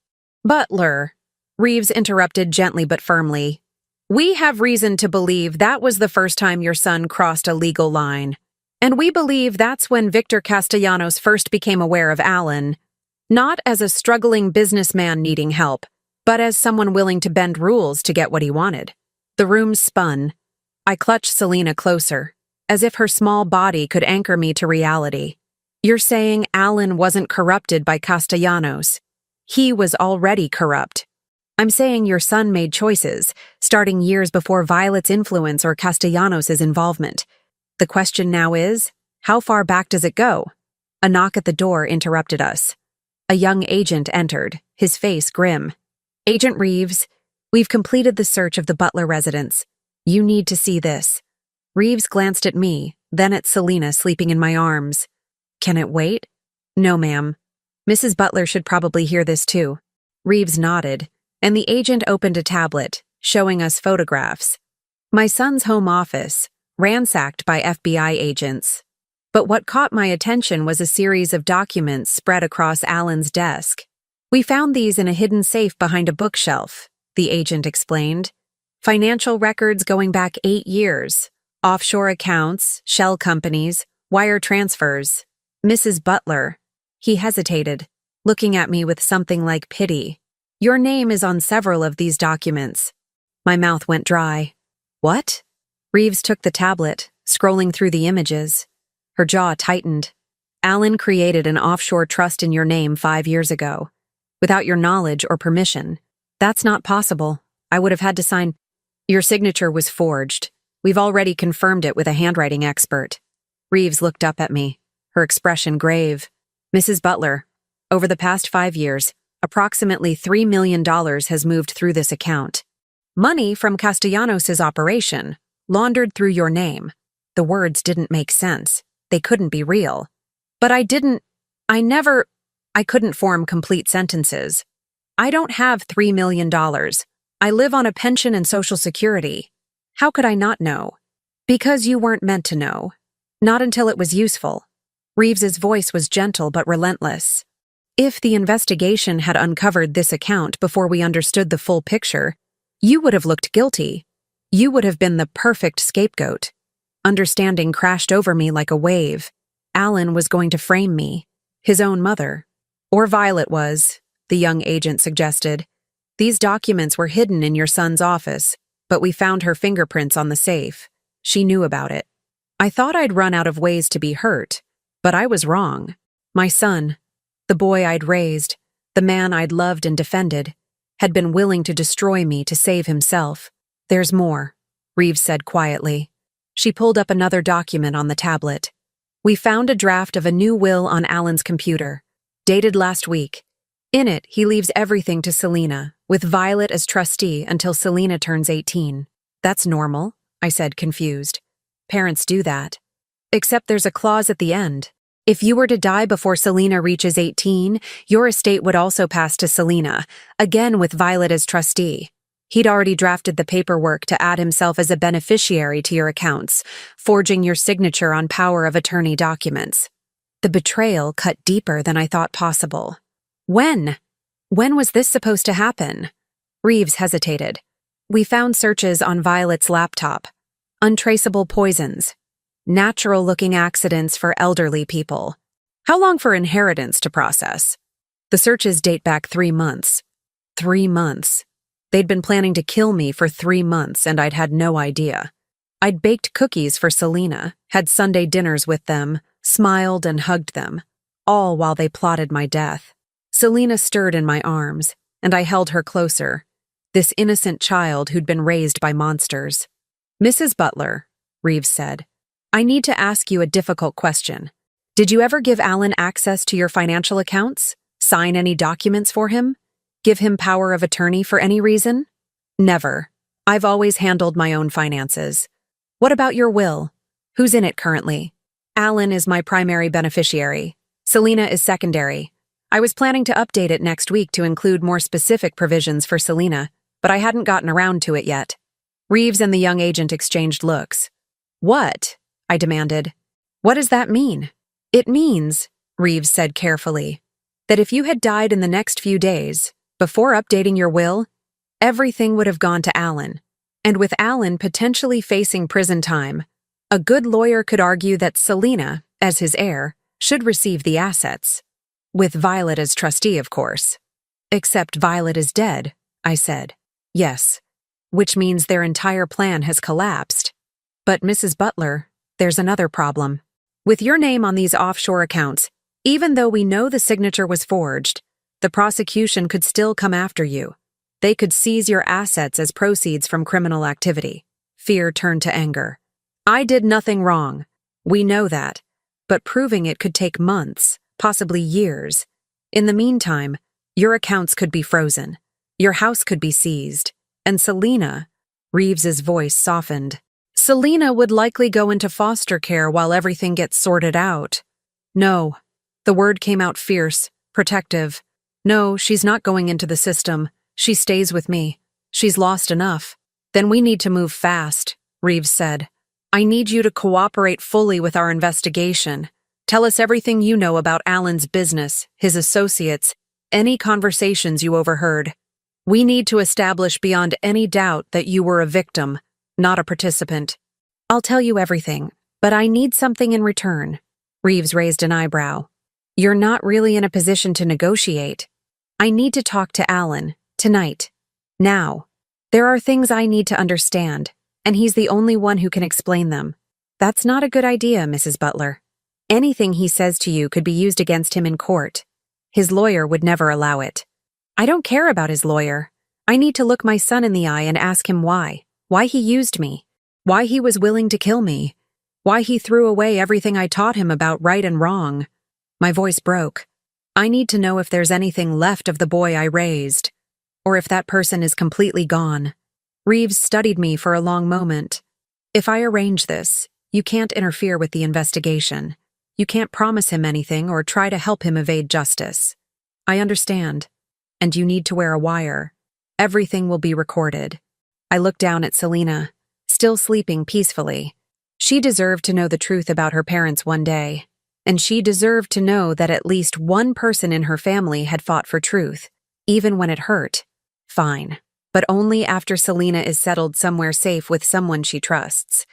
Butler, Reeves interrupted gently but firmly. We have reason to believe that was the first time your son crossed a legal line. And we believe that's when Victor Castellanos first became aware of Alan, not as a struggling businessman needing help, but as someone willing to bend rules to get what he wanted. The room spun. I clutched Selena closer, as if her small body could anchor me to reality. You're saying Alan wasn't corrupted by Castellanos. He was already corrupt. I'm saying your son made choices, starting years before Violet's influence or Castellanos' involvement. The question now is, how far back does it go? A knock at the door interrupted us. A young agent entered, his face grim. Agent Reeves, we've completed the search of the Butler residence. You need to see this. Reeves glanced at me, then at Selena sleeping in my arms. Can it wait? No, ma'am. Mrs. Butler should probably hear this too. Reeves nodded, and the agent opened a tablet, showing us photographs. My son's home office, ransacked by FBI agents. But what caught my attention was a series of documents spread across Alan's desk. We found these in a hidden safe behind a bookshelf, the agent explained. Financial records going back 8 years, offshore accounts, shell companies, wire transfers. Mrs. Butler. He hesitated, looking at me with something like pity. Your name is on several of these documents. My mouth went dry. What? Reeves took the tablet, scrolling through the images. Her jaw tightened. Alan created an offshore trust in your name 5 years ago. Without your knowledge or permission. That's not possible. I would have had to sign. Your signature was forged. We've already confirmed it with a handwriting expert. Reeves looked up at me, her expression grave. Mrs. Butler, over the past 5 years, approximately $3 million has moved through this account. Money from Castellanos' operation, laundered through your name. The words didn't make sense. They couldn't be real. But I couldn't form complete sentences. I don't have $3 million. I live on a pension and Social Security. How could I not know? Because you weren't meant to know. Not until it was useful. Reeves's voice was gentle but relentless. If the investigation had uncovered this account before we understood the full picture, you would have looked guilty. You would have been the perfect scapegoat. Understanding crashed over me like a wave. Alan was going to frame me. His own mother. Or Violet was, the young agent suggested. These documents were hidden in your son's office, but we found her fingerprints on the safe. She knew about it. I thought I'd run out of ways to be hurt, but I was wrong. My son, the boy I'd raised, the man I'd loved and defended, had been willing to destroy me to save himself. There's more, Reeves said quietly. She pulled up another document on the tablet. We found a draft of a new will on Alan's computer, dated last week. In it, he leaves everything to Selena, with Violet as trustee until Selena turns 18. That's normal, I said, confused. Parents do that. Except there's a clause at the end. If you were to die before Selena reaches 18, your estate would also pass to Selena, again with Violet as trustee. He'd already drafted the paperwork to add himself as a beneficiary to your accounts, forging your signature on power of attorney documents. The betrayal cut deeper than I thought possible. When? When was this supposed to happen? Reeves hesitated. We found searches on Violet's laptop. Untraceable poisons. Natural-looking accidents for elderly people. How long for inheritance to process? The searches date back 3 months. 3 months. They'd been planning to kill me for 3 months, and I'd had no idea. I'd baked cookies for Selena, had Sunday dinners with them, smiled and hugged them, all while they plotted my death. Selena stirred in my arms, and I held her closer, this innocent child who'd been raised by monsters. Mrs. Butler, Reeves said, I need to ask you a difficult question. Did you ever give Alan access to your financial accounts? Sign any documents for him? Give him power of attorney for any reason? Never. I've always handled my own finances. What about your will? Who's in it currently? Alan is my primary beneficiary. Selena is secondary. I was planning to update it next week to include more specific provisions for Selena, but I hadn't gotten around to it yet. Reeves and the young agent exchanged looks. What? I demanded. What does that mean? It means, Reeves said carefully, that if you had died in the next few days, before updating your will, everything would have gone to Alan. And with Alan potentially facing prison time, a good lawyer could argue that Selena, as his heir, should receive the assets. With Violet as trustee, of course. Except Violet is dead, I said. Yes. Which means their entire plan has collapsed. But Mrs. Butler, there's another problem. With your name on these offshore accounts, even though we know the signature was forged, the prosecution could still come after you. They could seize your assets as proceeds from criminal activity. Fear turned to anger. I did nothing wrong. We know that. But proving it could take months, possibly years. In the meantime, your accounts could be frozen. Your house could be seized. And Selena, Reeves's voice softened. Selena would likely go into foster care while everything gets sorted out. No. The word came out fierce, protective. No, she's not going into the system. She stays with me. She's lost enough. Then we need to move fast, Reeves said. I need you to cooperate fully with our investigation. Tell us everything you know about Alan's business, his associates, any conversations you overheard. We need to establish beyond any doubt that you were a victim, not a participant. I'll tell you everything, but I need something in return. Reeves raised an eyebrow. You're not really in a position to negotiate. I need to talk to Alan, tonight. Now. There are things I need to understand, and he's the only one who can explain them. That's not a good idea, Mrs. Butler. Anything he says to you could be used against him in court. His lawyer would never allow it. I don't care about his lawyer. I need to look my son in the eye and ask him why. Why he used me. Why he was willing to kill me. Why he threw away everything I taught him about right and wrong. My voice broke. I need to know if there's anything left of the boy I raised, or if that person is completely gone. Reeves studied me for a long moment. If I arrange this, you can't interfere with the investigation. You can't promise him anything or try to help him evade justice. I understand. And you need to wear a wire. Everything will be recorded. I looked down at Selena, still sleeping peacefully. She deserved to know the truth about her parents one day, and she deserved to know that at least one person in her family had fought for truth, even when it hurt. Fine, but only after Selena is settled somewhere safe with someone she trusts.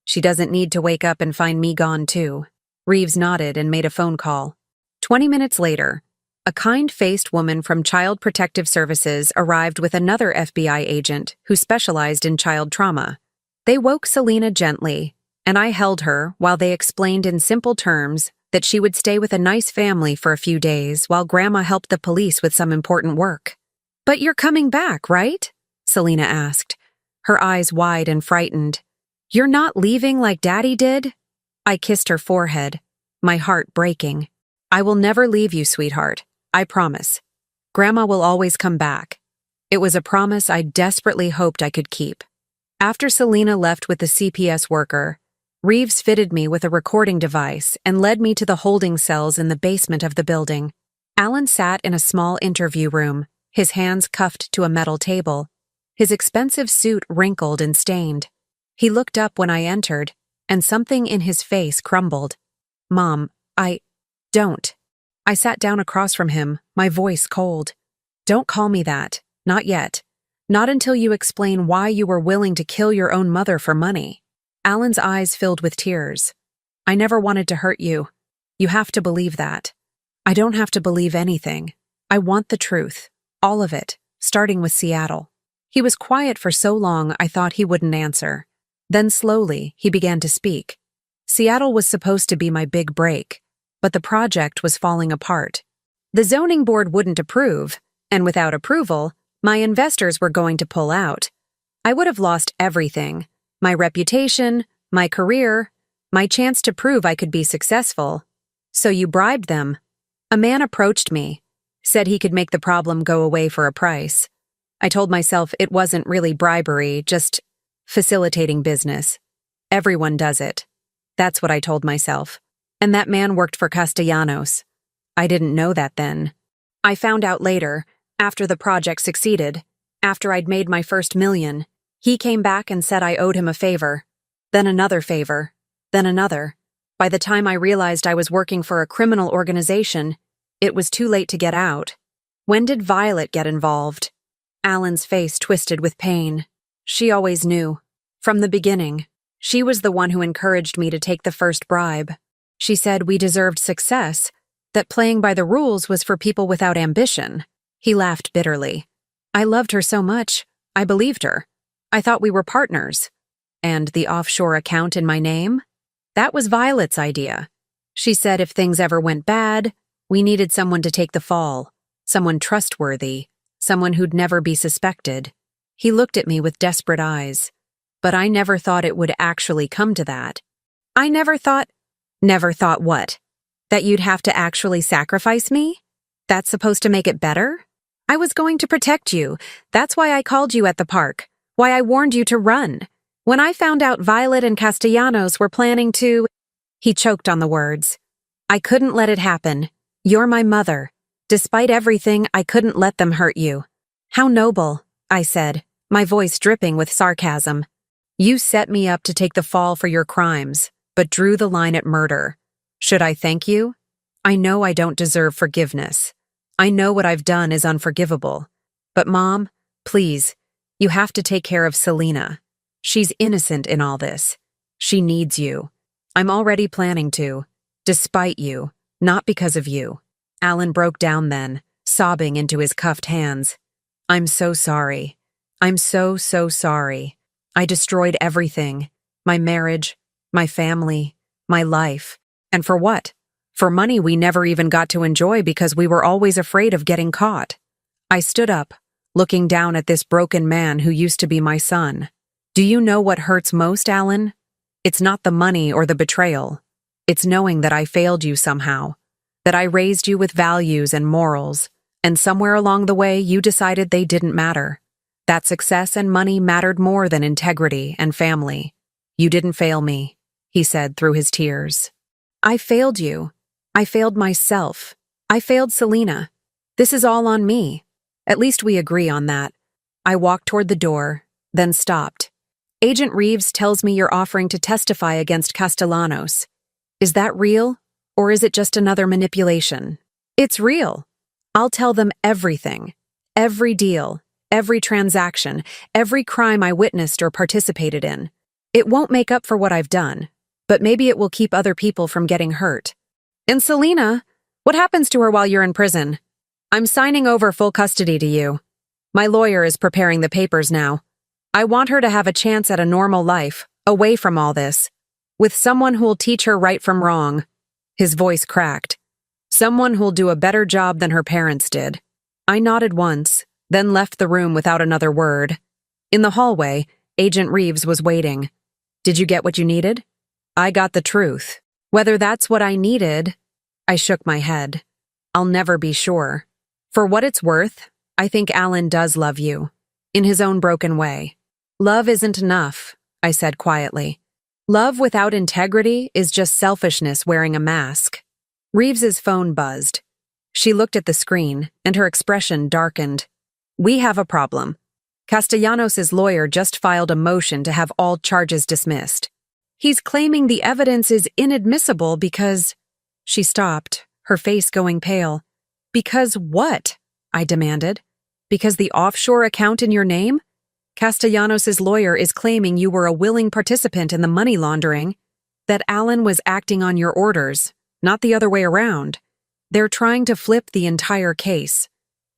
She doesn't need to wake up and find me gone too. Reeves nodded and made a phone call. 20 minutes later, a kind-faced woman from Child Protective Services arrived with another FBI agent who specialized in child trauma. They woke Selena gently, and I held her while they explained in simple terms that she would stay with a nice family for a few days while Grandma helped the police with some important work. "But you're coming back, right?" Selena asked, her eyes wide and frightened. "You're not leaving like Daddy did?" I kissed her forehead, my heart breaking. "I will never leave you, sweetheart. I promise. Grandma will always come back." It was a promise I desperately hoped I could keep. After Selena left with the CPS worker, Reeves fitted me with a recording device and led me to the holding cells in the basement of the building. Alan sat in a small interview room, his hands cuffed to a metal table, his expensive suit wrinkled and stained. He looked up when I entered, and something in his face crumbled. "Mom, don't." I sat down across from him, my voice cold. "Don't call me that. Not yet. Not until you explain why you were willing to kill your own mother for money." Alan's eyes filled with tears. "I never wanted to hurt you. You have to believe that." "I don't have to believe anything. I want the truth. All of it, starting with Seattle." He was quiet for so long I thought he wouldn't answer. Then slowly, he began to speak. Seattle was supposed to be my big break, but the project was falling apart. The zoning board wouldn't approve, and without approval, my investors were going to pull out. I would have lost everything: my reputation, my career, my chance to prove I could be successful. "So you bribed them." A man approached me, said he could make the problem go away for a price. I told myself it wasn't really bribery, just facilitating business. Everyone does it. That's what I told myself. And that man worked for Castellanos. I didn't know that then. I found out later, after the project succeeded, after I'd made my first $1 million. He came back and said I owed him a favor. Then another favor. Then another. By the time I realized I was working for a criminal organization, it was too late to get out. When did Violet get involved? Alan's face twisted with pain. She always knew. From the beginning. She was the one who encouraged me to take the first bribe. She said we deserved success, that playing by the rules was for people without ambition. He laughed bitterly. I loved her so much, I believed her. I thought we were partners. And the offshore account in my name? That was Violet's idea. She said if things ever went bad, we needed someone to take the fall, someone trustworthy, someone who'd never be suspected. He looked at me with desperate eyes. But I never thought it would actually come to that. I never thought... Never thought what? That you'd have to actually sacrifice me? That's supposed to make it better? I was going to protect you. That's why I called you at the park. Why I warned you to run. When I found out Violet and Castellanos were planning to... He choked on the words. I couldn't let it happen. You're my mother. Despite everything, I couldn't let them hurt you. How noble, I said, my voice dripping with sarcasm. You set me up to take the fall for your crimes, but drew the line at murder. Should I thank you? I know I don't deserve forgiveness. I know what I've done is unforgivable. But Mom, please, you have to take care of Selena. She's innocent in all this. She needs you. I'm already planning to, despite you, not because of you. Alan broke down then, sobbing into his cuffed hands. I'm so sorry. I'm so sorry. I destroyed everything. My marriage, my family, my life. And for what? For money we never even got to enjoy because we were always afraid of getting caught. I stood up, looking down at this broken man who used to be my son. Do you know what hurts most, Alan? It's not the money or the betrayal. It's knowing that I failed you somehow, that I raised you with values and morals, and somewhere along the way you decided they didn't matter. That success and money mattered more than integrity and family. You didn't fail me, he said through his tears. I failed you. I failed myself. I failed Selena. This is all on me. At least we agree on that. I walked toward the door, then stopped. Agent Reeves tells me you're offering to testify against Castellanos. Is that real, or is it just another manipulation? It's real. I'll tell them everything. Every deal, every transaction, every crime I witnessed or participated in. It won't make up for what I've done, but maybe it will keep other people from getting hurt. And Selena, what happens to her while you're in prison? I'm signing over full custody to you. My lawyer is preparing the papers now. I want her to have a chance at a normal life, away from all this, with someone who'll teach her right from wrong. His voice cracked. Someone who'll do a better job than her parents did. I nodded once, then left the room without another word. In the hallway, Agent Reeves was waiting. Did you get what you needed? I got the truth. Whether that's what I needed, I shook my head. I'll never be sure. For what it's worth, I think Alan does love you, in his own broken way. Love isn't enough, I said quietly. Love without integrity is just selfishness wearing a mask. Reeves's phone buzzed. She looked at the screen, and her expression darkened. We have a problem. Castellanos' lawyer just filed a motion to have all charges dismissed. He's claiming the evidence is inadmissible because... She stopped, her face going pale. Because what? I demanded. Because the offshore account in your name? Castellanos' lawyer is claiming you were a willing participant in the money laundering, that Alan was acting on your orders, not the other way around. They're trying to flip the entire case.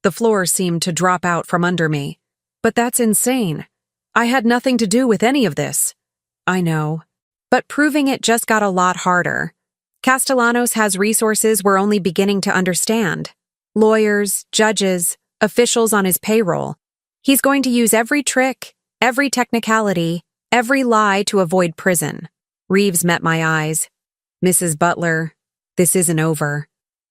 The floor seemed to drop out from under me. But that's insane. I had nothing to do with any of this. I know. But proving it just got a lot harder. Castellanos has resources we're only beginning to understand. Lawyers, judges, officials on his payroll. He's going to use every trick, every technicality, every lie to avoid prison. Reeves met my eyes. Mrs. Butler, this isn't over.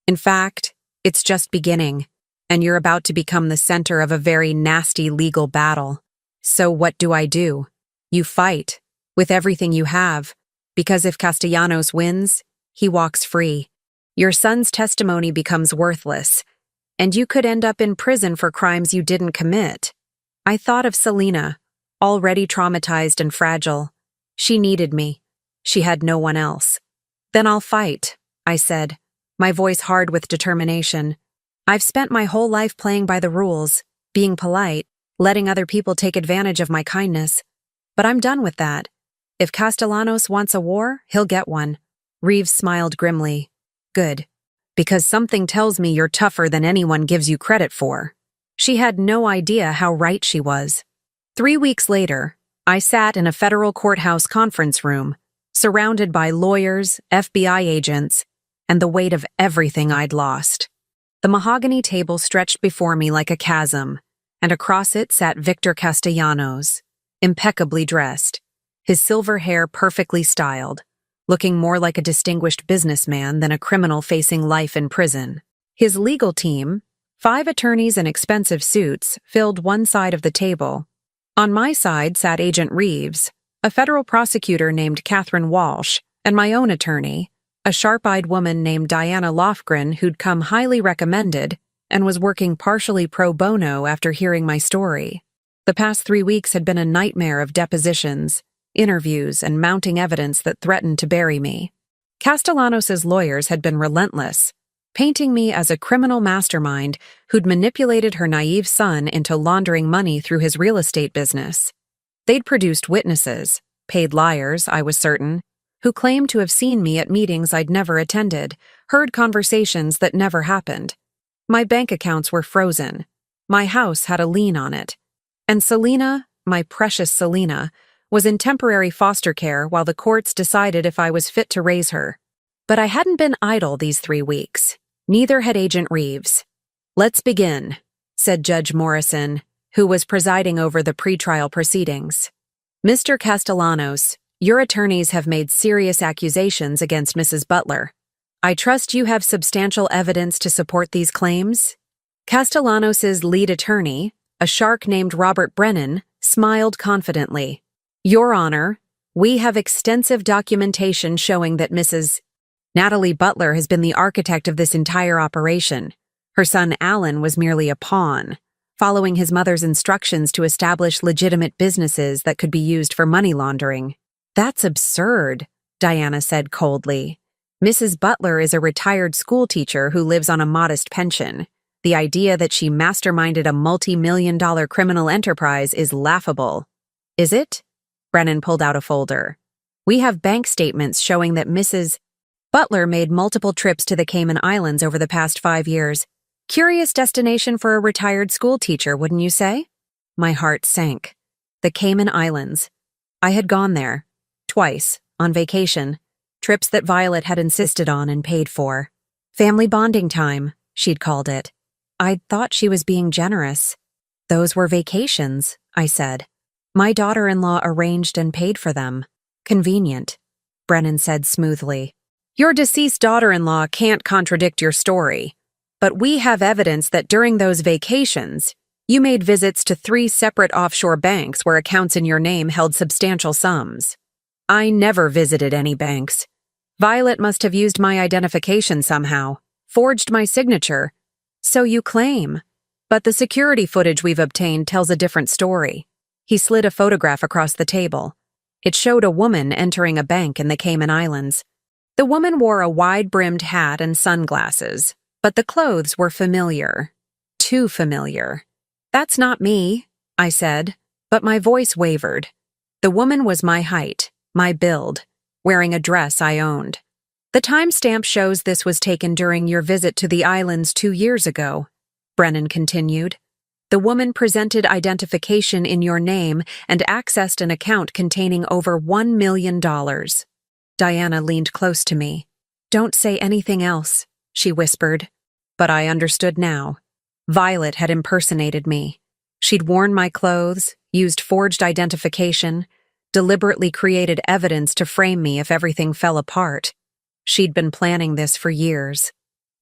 In fact, it's just beginning, and you're about to become the center of a very nasty legal battle. So what do? You fight, with everything you have, because if Castellanos wins, he walks free. Your son's testimony becomes worthless, and you could end up in prison for crimes you didn't commit. I thought of Selena, already traumatized and fragile. She needed me. She had no one else. Then I'll fight, I said, my voice hard with determination. I've spent my whole life playing by the rules, being polite, letting other people take advantage of my kindness. But I'm done with that. If Castellanos wants a war, he'll get one. Reeves smiled grimly. Good. Because something tells me you're tougher than anyone gives you credit for. She had no idea how right she was. 3 weeks later, I sat in a federal courthouse conference room, surrounded by lawyers, FBI agents, and the weight of everything I'd lost. The mahogany table stretched before me like a chasm, and across it sat Victor Castellanos, impeccably dressed, his silver hair perfectly styled, looking more like a distinguished businessman than a criminal facing life in prison. His legal team, 5 attorneys in expensive suits, filled one side of the table. On my side sat Agent Reeves, a federal prosecutor named Catherine Walsh, and my own attorney, a sharp-eyed woman named Diana Lofgren who'd come highly recommended and was working partially pro bono after hearing my story. The past 3 weeks had been a nightmare of depositions, interviews, and mounting evidence that threatened to bury me. Castellanos' lawyers had been relentless, painting me as a criminal mastermind who'd manipulated her naive son into laundering money through his real estate business. They'd produced witnesses, paid liars, I was certain, who claimed to have seen me at meetings I'd never attended, heard conversations that never happened. My bank accounts were frozen. My house had a lien on it. And Selena, my precious Selena, was in temporary foster care while the courts decided if I was fit to raise her. But I hadn't been idle these 3 weeks. Neither had Agent Reeves. "Let's begin," said Judge Morrison, who was presiding over the pretrial proceedings. "Mr. Castellanos, your attorneys have made serious accusations against Mrs. Butler. I trust you have substantial evidence to support these claims?" Castellanos's lead attorney, a shark named Robert Brennan, smiled confidently. "Your Honor, we have extensive documentation showing that Mrs. Natalie Butler has been the architect of this entire operation. Her son Alan was merely a pawn, following his mother's instructions to establish legitimate businesses that could be used for money laundering." "That's absurd," Diana said coldly. "Mrs. Butler is a retired schoolteacher who lives on a modest pension. The idea that she masterminded a multi-million-dollar criminal enterprise is laughable." "Is it?" Brennan pulled out a folder. "We have bank statements showing that Mrs. Butler made multiple trips to the Cayman Islands over the past 5 years. Curious destination for a retired schoolteacher, wouldn't you say?" My heart sank. The Cayman Islands. I had gone there. Twice, on vacation. Trips that Violet had insisted on and paid for. Family bonding time, she'd called it. I'd thought she was being generous. "Those were vacations," I said. "My daughter-in-law arranged and paid for them. Convenient," Brennan said smoothly. "Your deceased daughter-in-law can't contradict your story. But we have evidence that during those vacations, you made visits to 3 separate offshore banks where accounts in your name held substantial sums." "I never visited any banks. Violet must have used my identification somehow, forged my signature." "So you claim. But the security footage we've obtained tells a different story." He slid a photograph across the table. It showed a woman entering a bank in the Cayman Islands. The woman wore a wide-brimmed hat and sunglasses, but the clothes were familiar. Too familiar. "That's not me," I said, but my voice wavered. The woman was my height, my build, wearing a dress I owned. "The timestamp shows this was taken during your visit to the islands 2 years ago," Brennan continued. "The woman presented identification in your name and accessed an account containing over $1 million. Diana leaned close to me. "Don't say anything else," she whispered. But I understood now. Violet had impersonated me. She'd worn my clothes, used forged identification, deliberately created evidence to frame me if everything fell apart. She'd been planning this for years.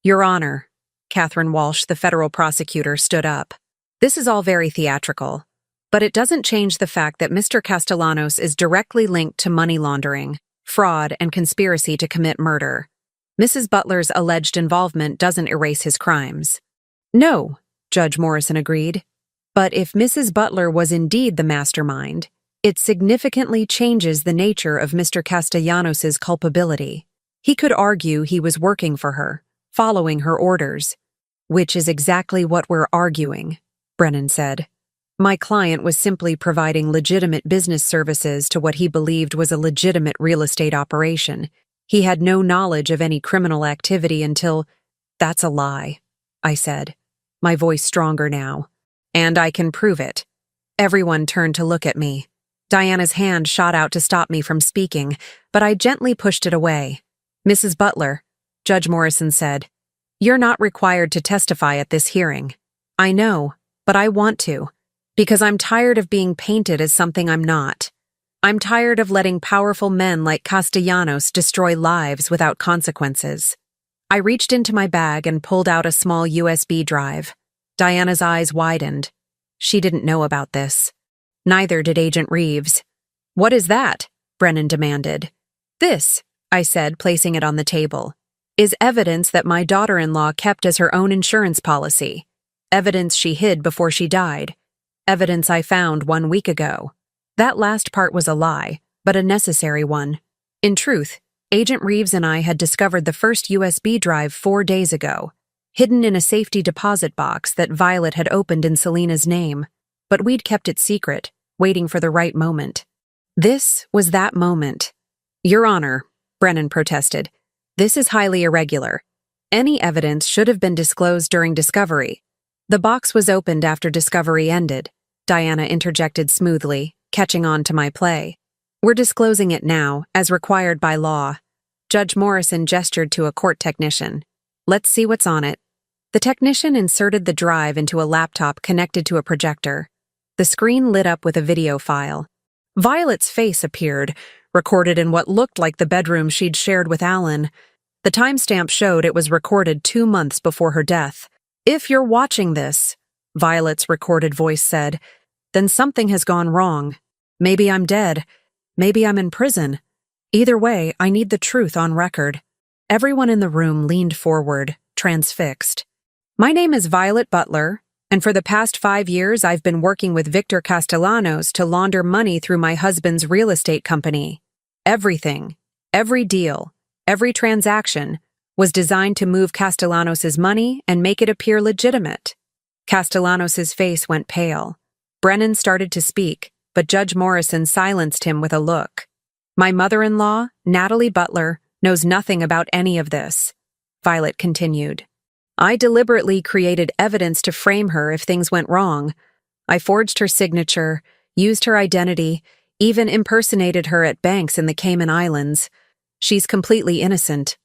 "Your Honor," Catherine Walsh, the federal prosecutor, stood up. "This is all very theatrical, but it doesn't change the fact that Mr. Castellanos is directly linked to money laundering, fraud, and conspiracy to commit murder. Mrs. Butler's alleged involvement doesn't erase his crimes." "No," Judge Morrison agreed. "But if Mrs. Butler was indeed the mastermind, it significantly changes the nature of Mr. Castellanos's culpability. He could argue he was working for her, following her orders." "Which is exactly what we're arguing," Brennan said. "My client was simply providing legitimate business services to what he believed was a legitimate real estate operation. He had no knowledge of any criminal activity until—" "That's a lie," I said, my voice stronger now. "And I can prove it." Everyone turned to look at me. Diana's hand shot out to stop me from speaking, but I gently pushed it away. "Mrs. Butler," Judge Morrison said, "you're not required to testify at this hearing. I know, but I want to, because I'm tired of being painted as something I'm not. I'm tired of letting powerful men like Castellanos destroy lives without consequences." I reached into my bag and pulled out a small USB drive. Diana's eyes widened. She didn't know about this. Neither did Agent Reeves. "What is that?" Brennan demanded. "This," I said, placing it on the table, "is evidence that my daughter-in-law kept as her own insurance policy. Evidence she hid before she died. Evidence I found 1 week ago." That last part was a lie, but a necessary one. In truth, Agent Reeves and I had discovered the first USB drive 4 days ago, hidden in a safety deposit box that Violet had opened in Selena's name, but we'd kept it secret, waiting for the right moment. This was that moment. "Your Honor," Brennan protested, "this is highly irregular. Any evidence should have been disclosed during discovery." "The box was opened after discovery ended," Diana interjected smoothly, catching on to my play. We're disclosing it now, as required by law. Judge Morrison gestured to a court technician. Let's see what's on it. The technician inserted the drive into a laptop connected to a projector. The screen lit up with a video file. Violet's face appeared, recorded in what looked like the bedroom she'd shared with Alan. The timestamp showed it was recorded 2 months before her death. If you're watching this, Violet's recorded voice said, then something has gone wrong. Maybe I'm dead. Maybe I'm in prison. Either way, I need the truth on record. Everyone in the room leaned forward, transfixed. My name is Violet Butler, and for the past 5 years I've been working with Victor Castellanos to launder money through my husband's real estate company. Everything, every deal, every transaction was designed to move Castellanos' money and make it appear legitimate. Castellanos' face went pale. Brennan started to speak, but Judge Morrison silenced him with a look. My mother-in-law, Natalie Butler, knows nothing about any of this, Violet continued. I deliberately created evidence to frame her if things went wrong. I forged her signature, used her identity, even impersonated her at banks in the Cayman Islands. She's completely innocent.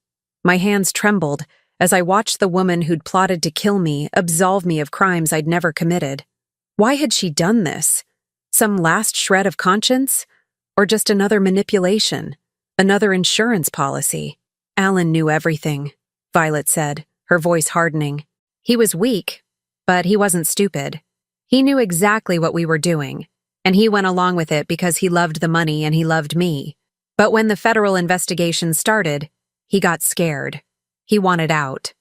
My hands trembled as I watched the woman who'd plotted to kill me absolve me of crimes I'd never committed. Why had she done this? Some last shred of conscience? Or just another manipulation? Another insurance policy? Alan knew everything, Violet said, her voice hardening. He was weak, but he wasn't stupid. He knew exactly what we were doing, and he went along with it because he loved the money and he loved me. But when the federal investigation started, he got scared. He wanted out.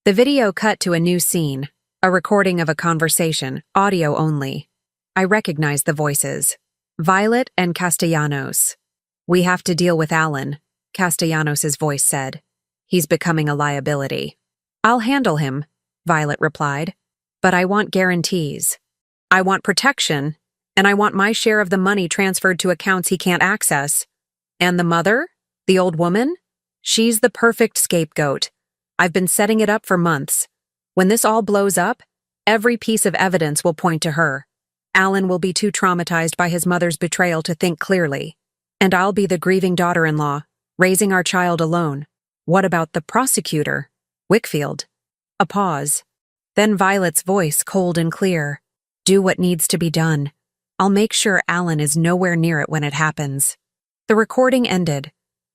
The video cut to a new scene, a recording of a conversation, audio only. I recognized the voices. Violet and Castellanos. We have to deal with Alan, Castellanos' voice said. He's becoming a liability. I'll handle him, Violet replied. But I want guarantees. I want protection, and I want my share of the money transferred to accounts he can't access. And the mother? The old woman? She's the perfect scapegoat. I've been setting it up for months. When this all blows up, every piece of evidence will point to her. Alan will be too traumatized by his mother's betrayal to think clearly. And I'll be the grieving daughter-in-law, raising our child alone. What about the prosecutor? Wickfield. A pause. Then Violet's voice, cold and clear. Do what needs to be done. I'll make sure Alan is nowhere near it when it happens. The recording ended.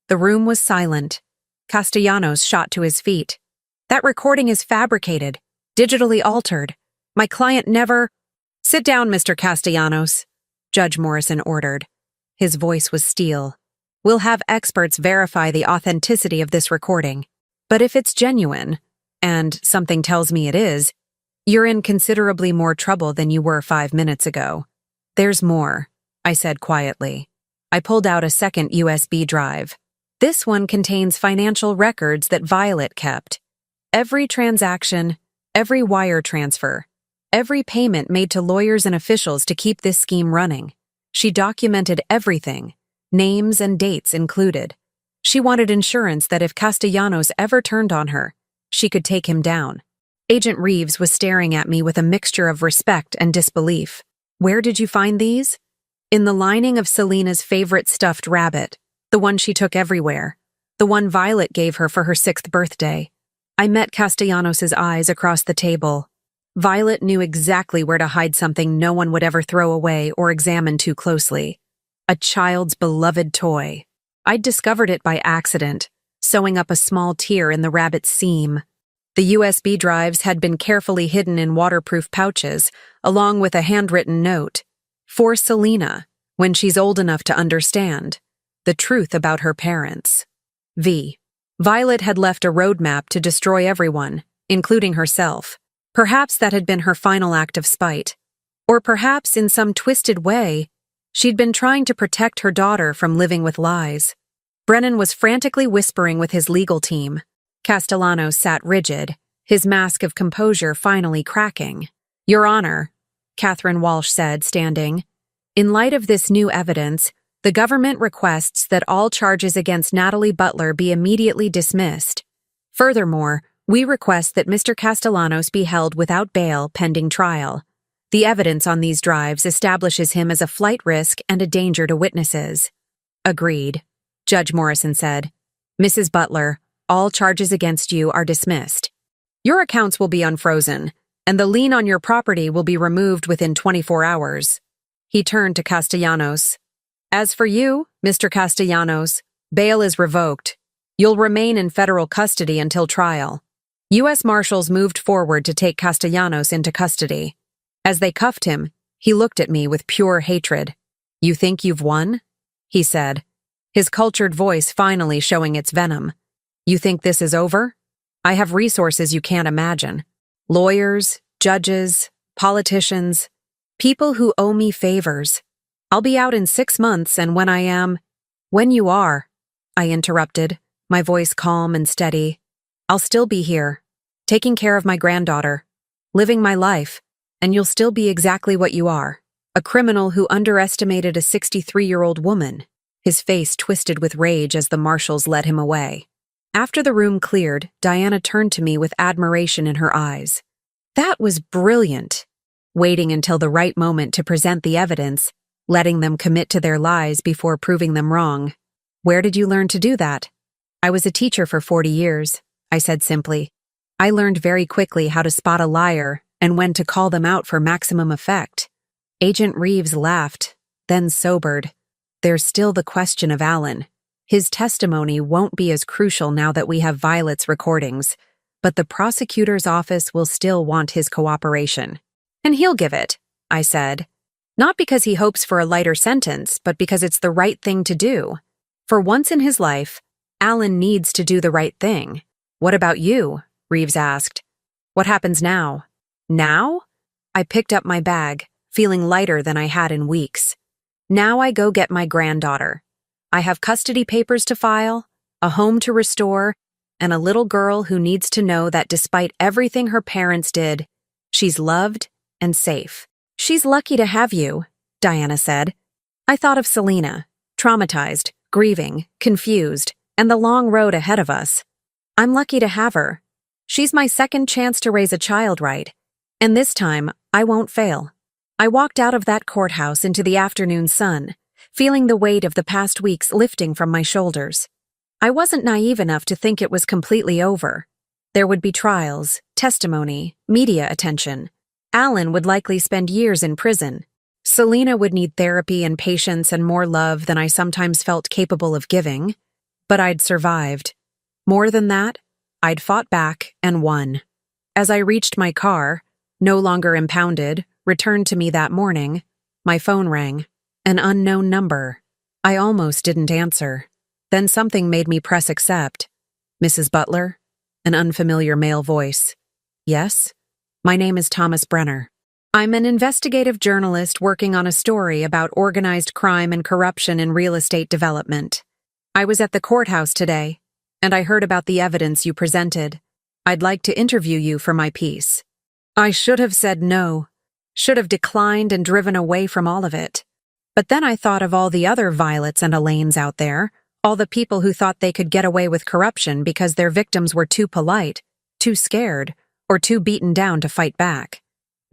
The room was silent. Castellanos shot to his feet. That recording is fabricated, digitally altered. My client never— Sit down, Mr. Castellanos, Judge Morrison ordered. His voice was steel. We'll have experts verify the authenticity of this recording. But if it's genuine, and something tells me it is, you're in considerably more trouble than you were 5 minutes ago. There's more, I said quietly. I pulled out a second USB drive. This one contains financial records that Violet kept. Every transaction, every wire transfer, every payment made to lawyers and officials to keep this scheme running. She documented everything, names and dates included. She wanted insurance that if Castellanos ever turned on her, she could take him down. Agent Reeves was staring at me with a mixture of respect and disbelief. Where did you find these? In the lining of Selena's favorite stuffed rabbit, the one she took everywhere, the one Violet gave her for her 6th birthday. I met Castellanos' eyes across the table. Violet knew exactly where to hide something no one would ever throw away or examine too closely. A child's beloved toy. I'd discovered it by accident, sewing up a small tear in the rabbit's seam. The USB drives had been carefully hidden in waterproof pouches, along with a handwritten note. For Selena, when she's old enough to understand. The truth about her parents. V. Violet had left a roadmap to destroy everyone, including herself. Perhaps that had been her final act of spite. Or perhaps, in some twisted way, she'd been trying to protect her daughter from living with lies. Brennan was frantically whispering with his legal team. Castellanos sat rigid, his mask of composure finally cracking. Your Honor, Catherine Walsh said, standing. In light of this new evidence, the government requests that all charges against Natalie Butler be immediately dismissed. Furthermore, we request that Mr. Castellanos be held without bail pending trial. The evidence on these drives establishes him as a flight risk and a danger to witnesses. Agreed. Judge Morrison said. Mrs. Butler, all charges against you are dismissed. Your accounts will be unfrozen, and the lien on your property will be removed within 24 hours. He turned to Castellanos. As for you, Mr. Castellanos, bail is revoked. You'll remain in federal custody until trial. U.S. Marshals moved forward to take Castellanos into custody. As they cuffed him, he looked at me with pure hatred. You think you've won? He said, his cultured voice finally showing its venom. You think this is over? I have resources you can't imagine. Lawyers, judges, politicians, people who owe me favors. I'll be out in 6 months, and when you are, I interrupted, my voice calm and steady, I'll still be here, taking care of my granddaughter, living my life, and you'll still be exactly what you are, a criminal who underestimated a 63-year-old woman. His face twisted with rage as the marshals led him away. After the room cleared, Diana turned to me with admiration in her eyes. That was brilliant. Waiting until the right moment to present the evidence, letting them commit to their lies before proving them wrong. Where did you learn to do that? I was a teacher for 40 years, I said simply. I learned very quickly how to spot a liar and when to call them out for maximum effect. Agent Reeves laughed, then sobered. There's still the question of Alan. His testimony won't be as crucial now that we have Violet's recordings, but the prosecutor's office will still want his cooperation. And he'll give it, I said. Not because he hopes for a lighter sentence, but because it's the right thing to do. For once in his life, Alan needs to do the right thing. What about you? Reeves asked. What happens now? Now? I picked up my bag, feeling lighter than I had in weeks. Now I go get my granddaughter. I have custody papers to file, a home to restore, and a little girl who needs to know that despite everything her parents did, she's loved and safe. She's lucky to have you, Diana said. I thought of Selena, traumatized, grieving, confused, and the long road ahead of us. I'm lucky to have her. She's my second chance to raise a child right, and this time I won't fail. I walked out of that courthouse into the afternoon sun, feeling the weight of the past weeks lifting from my shoulders. I wasn't naive enough to think it was completely over. There would be trials, testimony, media attention. Alan would likely spend years in prison. Selena would need therapy and patience and more love than I sometimes felt capable of giving. But I'd survived. More than that, I'd fought back and won. As I reached my car, no longer impounded, returned to me that morning, my phone rang. An unknown number. I almost didn't answer. Then something made me press accept. Mrs. Butler? An unfamiliar male voice. Yes? My name is Thomas Brenner. I'm an investigative journalist working on a story about organized crime and corruption in real estate development. I was at the courthouse today, and I heard about the evidence you presented. I'd like to interview you for my piece. I should have said no. Should have declined and driven away from all of it. But then I thought of all the other Violets and Elaines out there, all the people who thought they could get away with corruption because their victims were too polite, too scared, or too beaten down to fight back.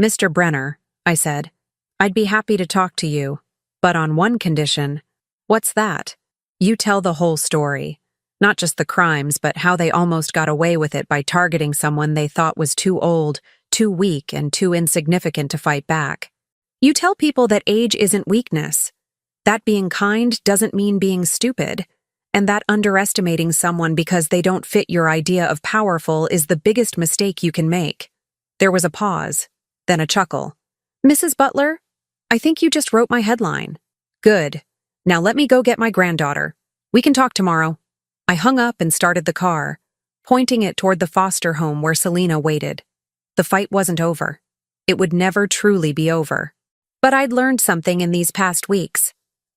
Mr. Brenner, I said, I'd be happy to talk to you, but on one condition. What's that? You tell the whole story. Not just the crimes, but how they almost got away with it by targeting someone they thought was too old, too weak, and too insignificant to fight back. You tell people that age isn't weakness, that being kind doesn't mean being stupid, and that underestimating someone because they don't fit your idea of powerful is the biggest mistake you can make. There was a pause, then a chuckle. Mrs. Butler, I think you just wrote my headline. Good. Now let me go get my granddaughter. We can talk tomorrow. I hung up and started the car, pointing it toward the foster home where Selena waited. The fight wasn't over. It would never truly be over. But I'd learned something in these past weeks.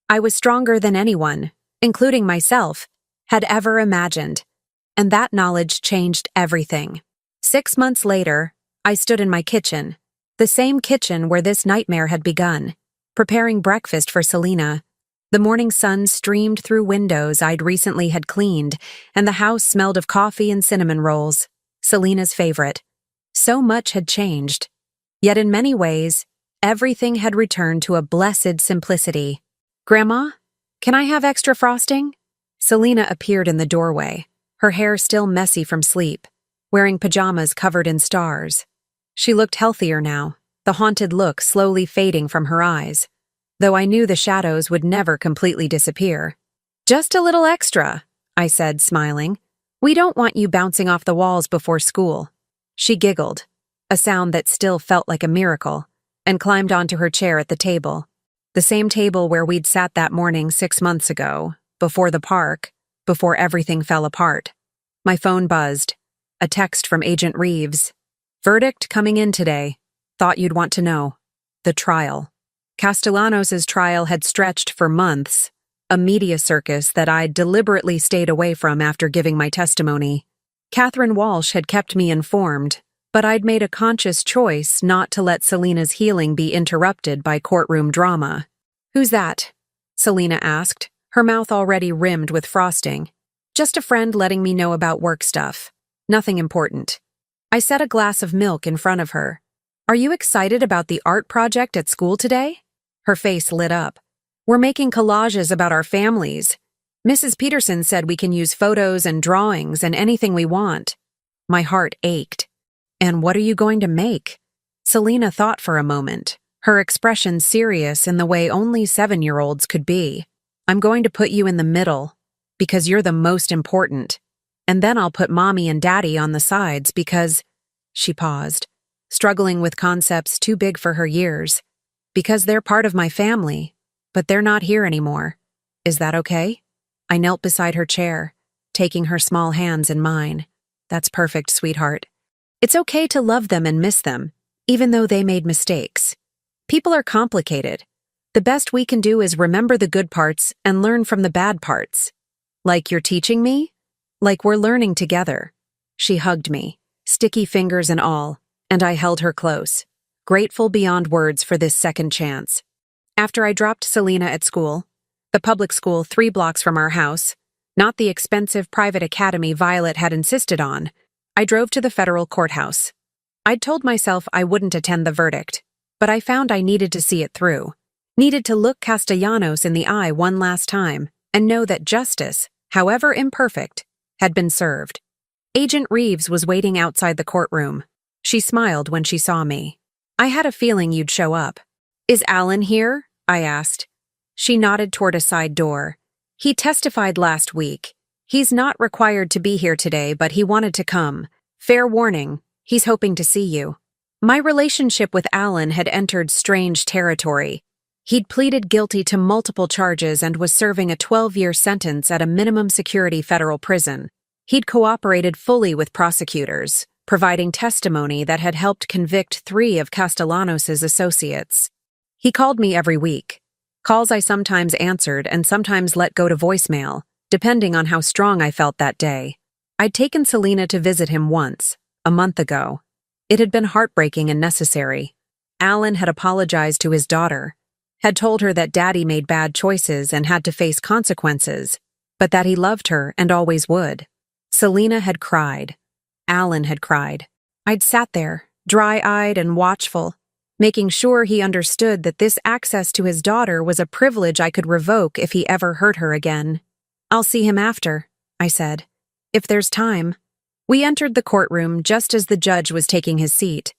I was stronger than anyone, including myself, had ever imagined. And that knowledge changed everything. 6 months later, I stood in my kitchen, the same kitchen where this nightmare had begun, preparing breakfast for Selena. The morning sun streamed through windows I'd recently had cleaned, and the house smelled of coffee and cinnamon rolls, Selena's favorite. So much had changed. Yet in many ways, everything had returned to a blessed simplicity. Grandma, Can I have extra frosting? Selena appeared in the doorway, her hair still messy from sleep, wearing pajamas covered in stars. She looked healthier now, the haunted look slowly fading from her eyes, though I knew the shadows would never completely disappear. Just a little extra, I said, smiling. We don't want you bouncing off the walls before school. She giggled, a sound that still felt like a miracle, and climbed onto her chair at the table. The same table where we'd sat that morning 6 months ago, before the park, before everything fell apart. My phone buzzed. A text from Agent Reeves. Verdict coming in today. Thought you'd want to know. The trial. Castellanos' trial had stretched for months, a media circus that I'd deliberately stayed away from after giving my testimony. Catherine Walsh had kept me informed, but I'd made a conscious choice not to let Selena's healing be interrupted by courtroom drama. Who's that? Selena asked, her mouth already rimmed with frosting. Just a friend letting me know about work stuff. Nothing important. I set a glass of milk in front of her. Are you excited about the art project at school today? Her face lit up. We're making collages about our families. Mrs. Peterson said we can use photos and drawings and anything we want. My heart ached. And what are you going to make? Selena thought for a moment, her expression serious in the way only 7-year-olds could be. I'm going to put you in the middle, because you're the most important. And then I'll put Mommy and Daddy on the sides because… She paused, struggling with concepts too big for her years. Because they're part of my family, but they're not here anymore. Is that okay? I knelt beside her chair, taking her small hands in mine. That's perfect, sweetheart. It's okay to love them and miss them, even though they made mistakes. People are complicated. The best we can do is remember the good parts and learn from the bad parts. Like you're teaching me? Like we're learning together. She hugged me, sticky fingers and all, and I held her close, grateful beyond words for this second chance. After I dropped Selena at school, the public school 3 blocks from our house, not the expensive private academy Violet had insisted on, I drove to the federal courthouse. I'd told myself I wouldn't attend the verdict, but I found I needed to see it through. Needed to look Castellanos in the eye one last time and know that justice, however imperfect, had been served. Agent Reeves was waiting outside the courtroom. She smiled when she saw me. I had a feeling you'd show up. Is Alan here? I asked. She nodded toward a side door. He testified last week. He's not required to be here today, but he wanted to come. Fair warning, he's hoping to see you. My relationship with Alan had entered strange territory. He'd pleaded guilty to multiple charges and was serving a 12-year sentence at a minimum security federal prison. He'd cooperated fully with prosecutors, providing testimony that had helped convict 3 of Castellanos' associates. He called me every week. Calls I sometimes answered and sometimes let go to voicemail, depending on how strong I felt that day. I'd taken Selena to visit him once, a month ago. It had been heartbreaking and necessary. Alan had apologized to his daughter, had told her that Daddy made bad choices and had to face consequences, but that he loved her and always would. Selena had cried. Alan had cried. I'd sat there, dry-eyed and watchful, making sure he understood that this access to his daughter was a privilege I could revoke if he ever hurt her again. I'll see him after, I said. If there's time. We entered the courtroom just as the judge was taking his seat.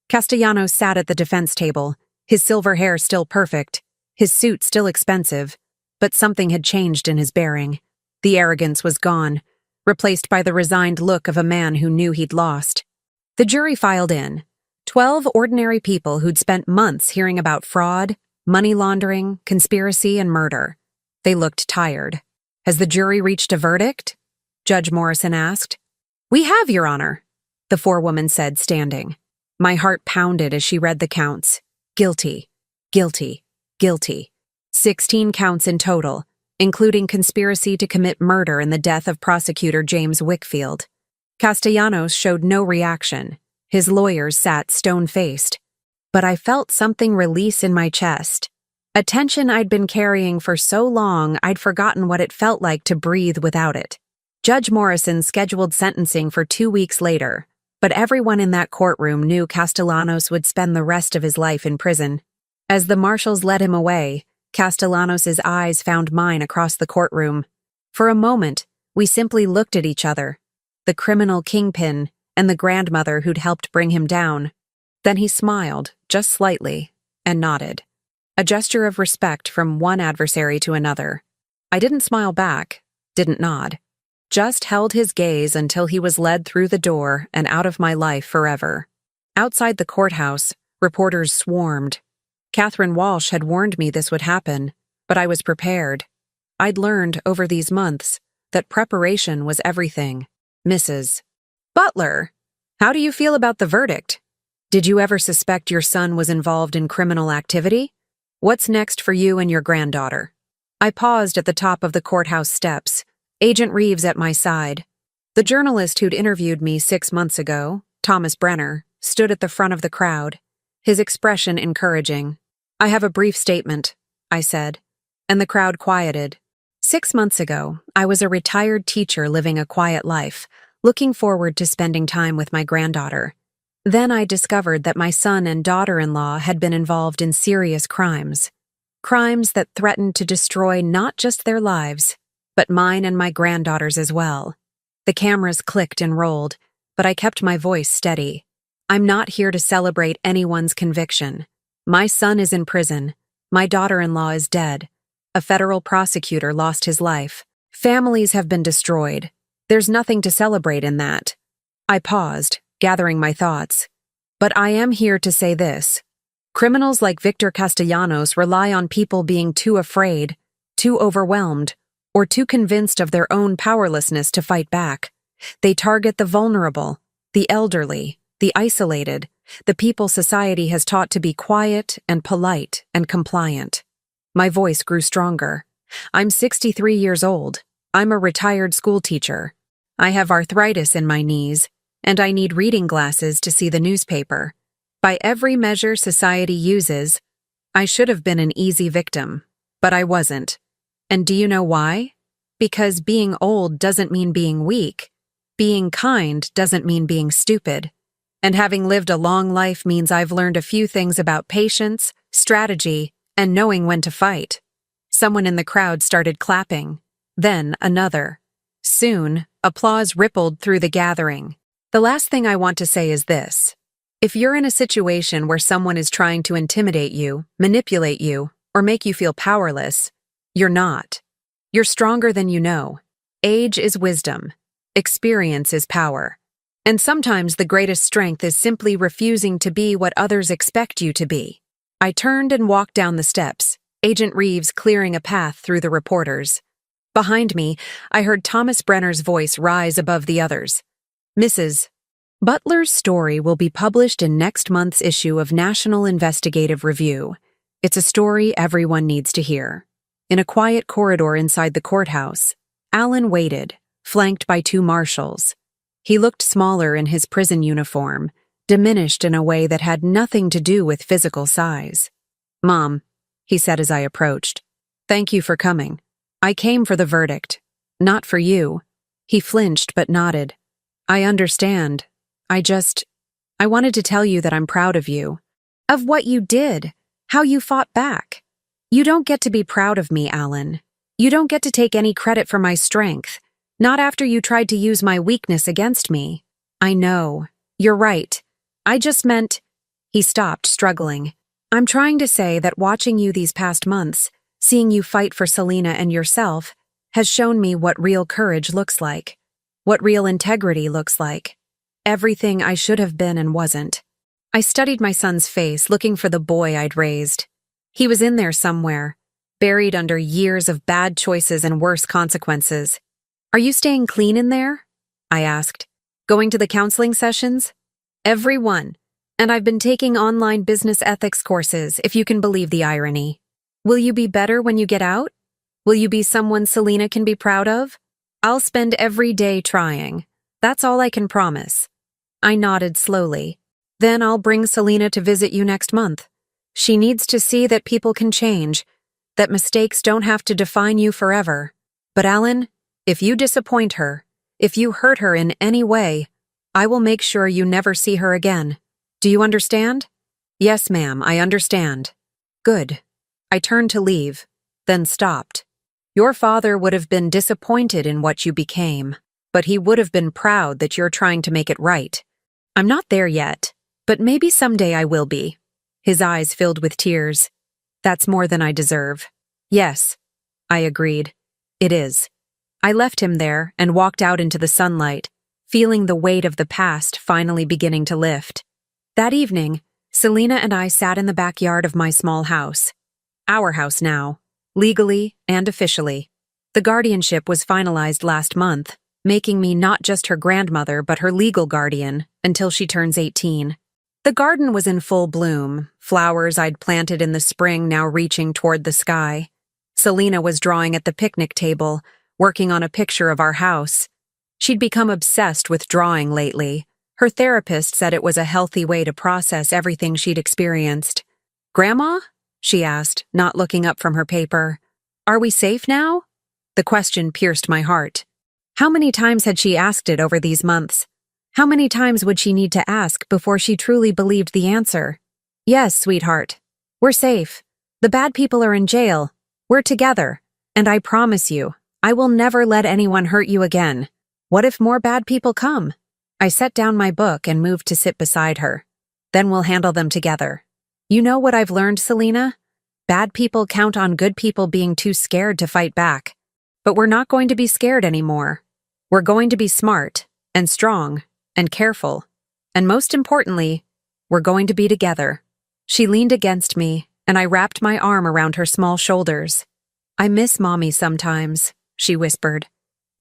Castellanos sat at the defense table, his silver hair still perfect, his suit still expensive, but something had changed in his bearing. The arrogance was gone, replaced by the resigned look of a man who knew he'd lost. The jury filed in. 12 ordinary people who'd spent months hearing about fraud, money laundering, conspiracy, and murder. They looked tired. Has the jury reached a verdict? Judge Morrison asked. We have, Your Honor, the forewoman said, standing. My heart pounded as she read the counts. Guilty, guilty, guilty. 16 counts in total, including conspiracy to commit murder in the death of prosecutor James Wickfield. Castellanos showed no reaction. His lawyers sat stone-faced. But I felt something release in my chest. A tension I'd been carrying for so long I'd forgotten what it felt like to breathe without it. Judge Morrison scheduled sentencing for 2 weeks later, but everyone in that courtroom knew Castellanos would spend the rest of his life in prison. As the marshals led him away, Castellanos' eyes found mine across the courtroom. For a moment, we simply looked at each other, the criminal kingpin and the grandmother who'd helped bring him down. Then he smiled, just slightly, and nodded. A gesture of respect from one adversary to another. I didn't smile back, didn't nod. Just held his gaze until he was led through the door and out of my life forever. Outside the courthouse, reporters swarmed. Catherine Walsh had warned me this would happen, but I was prepared. I'd learned over these months that preparation was everything. Mrs. Butler, how do you feel about the verdict? Did you ever suspect your son was involved in criminal activity? What's next for you and your granddaughter? I paused at the top of the courthouse steps, Agent Reeves at my side. The journalist who'd interviewed me 6 months ago, Thomas Brenner, stood at the front of the crowd, his expression encouraging. I have a brief statement, I said, and the crowd quieted. 6 months ago, I was a retired teacher living a quiet life, looking forward to spending time with my granddaughter. Then I discovered that my son and daughter-in-law had been involved in serious crimes. Crimes that threatened to destroy not just their lives, but mine and my granddaughter's as well. The cameras clicked and rolled, but I kept my voice steady. I'm not here to celebrate anyone's conviction. My son is in prison. My daughter-in-law is dead. A federal prosecutor lost his life. Families have been destroyed. There's nothing to celebrate in that. I paused, gathering my thoughts. But I am here to say this. Criminals like Victor Castellanos rely on people being too afraid, too overwhelmed, or too convinced of their own powerlessness to fight back. They target the vulnerable, the elderly, the isolated, the people society has taught to be quiet and polite and compliant. My voice grew stronger. I'm 63 years old. I'm a retired school teacher. I have arthritis in my knees, and I need reading glasses to see the newspaper. By every measure society uses, I should have been an easy victim, but I wasn't. And do you know why? Because being old doesn't mean being weak. Being kind doesn't mean being stupid. And having lived a long life means I've learned a few things about patience, strategy, and knowing when to fight. Someone in the crowd started clapping. Then another. Soon, applause rippled through the gathering. The last thing I want to say is this. If you're in a situation where someone is trying to intimidate you, manipulate you, or make you feel powerless, you're not. You're stronger than you know. Age is wisdom. Experience is power. And sometimes the greatest strength is simply refusing to be what others expect you to be. I turned and walked down the steps, Agent Reeves clearing a path through the reporters. Behind me, I heard Thomas Brenner's voice rise above the others. Mrs. Butler's story will be published in next month's issue of National Investigative Review. It's a story everyone needs to hear. In a quiet corridor inside the courthouse, Alan waited, flanked by 2 marshals. He looked smaller in his prison uniform, diminished in a way that had nothing to do with physical size. "Mom," he said as I approached, "thank you for coming. I came for the verdict, not for you." He flinched but nodded. "I understand. I wanted to tell you that I'm proud of you. Of what you did, how you fought back. You don't get to be proud of me, Alan. You don't get to take any credit for my strength, not after you tried to use my weakness against me. I know. You're right. I just meant—" He stopped, struggling. "I'm trying to say that watching you these past months, seeing you fight for Selena and yourself, has shown me what real courage looks like, what real integrity looks like. Everything I should have been and wasn't." I studied my son's face, looking for the boy I'd raised. He was in there somewhere, buried under years of bad choices and worse consequences. "Are you staying clean in there?" I asked. "Going to the counseling sessions?" "Every one. And I've been taking online business ethics courses, if you can believe the irony. Will you be better when you get out? Will you be someone Selena can be proud of? I'll spend every day trying. That's all I can promise." I nodded slowly. "Then I'll bring Selena to visit you next month. She needs to see that people can change, that mistakes don't have to define you forever. But Alan, if you disappoint her, if you hurt her in any way, I will make sure you never see her again. Do you understand?" "Yes, ma'am, I understand." "Good. I turned to leave, then stopped. Your father would have been disappointed in what you became, but he would have been proud that you're trying to make it right. I'm not there yet, but maybe someday I will be. His eyes filled with tears. That's more than I deserve. Yes, I agreed. It is. I left him there and walked out into the sunlight, feeling the weight of the past finally beginning to lift. That evening, Selena and I sat in the backyard of my small house. Our house now, legally and officially. The guardianship was finalized last month, making me not just her grandmother but her legal guardian until she turns 18. The garden was in full bloom, flowers I'd planted in the spring now reaching toward the sky. Selena was drawing at the picnic table, working on a picture of our house. She'd become obsessed with drawing lately. Her therapist said it was a healthy way to process everything she'd experienced. "Grandma?" she asked, not looking up from her paper. "Are we safe now?" The question pierced my heart. How many times had she asked it over these months? How many times would she need to ask before she truly believed the answer? "Yes, sweetheart. We're safe. The bad people are in jail. We're together. And I promise you, I will never let anyone hurt you again. What if more bad people come?" I set down my book and moved to sit beside her. "Then we'll handle them together. You know what I've learned, Selena? Bad people count on good people being too scared to fight back. But we're not going to be scared anymore. We're going to be smart and strong and careful. And most importantly, we're going to be together." She leaned against me, and I wrapped my arm around her small shoulders. "I miss Mommy sometimes," she whispered.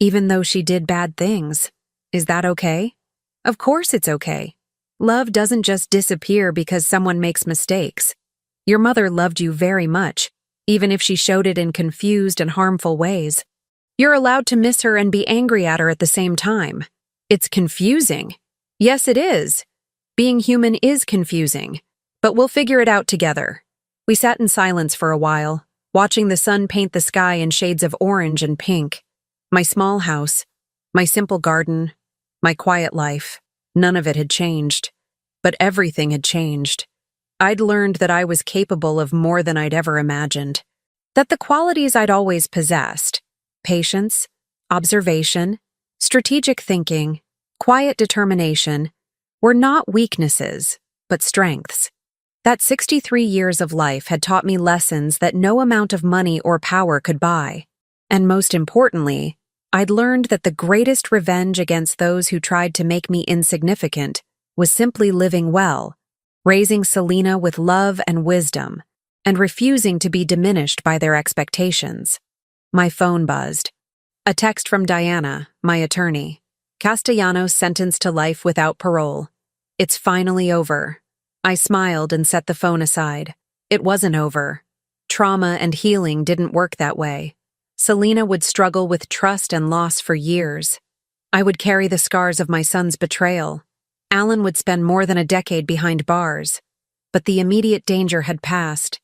"Even though she did bad things. Is that okay?" Of course it's okay. Love doesn't just disappear because someone makes mistakes. Your mother loved you very much, even if she showed it in confused and harmful ways. You're allowed to miss her and be angry at her at the same time. It's confusing. Yes, it is. Being human is confusing, but we'll figure it out together. We sat in silence for a while, watching the sun paint the sky in shades of orange and pink. My small house, my simple garden, my quiet life, none of it had changed. But everything had changed. I'd learned that I was capable of more than I'd ever imagined. That the qualities I'd always possessed, patience, observation, strategic thinking, quiet determination, were not weaknesses, but strengths. That 63 years of life had taught me lessons that no amount of money or power could buy. And most importantly, I'd learned that the greatest revenge against those who tried to make me insignificant was simply living well, raising Selena with love and wisdom, and refusing to be diminished by their expectations. My phone buzzed. A text from Diana, my attorney. "Castellanos sentenced to life without parole. It's finally over." I smiled and set the phone aside. It wasn't over. Trauma and healing didn't work that way. Selena would struggle with trust and loss for years. I would carry the scars of my son's betrayal. Alan would spend more than a decade behind bars. But the immediate danger had passed.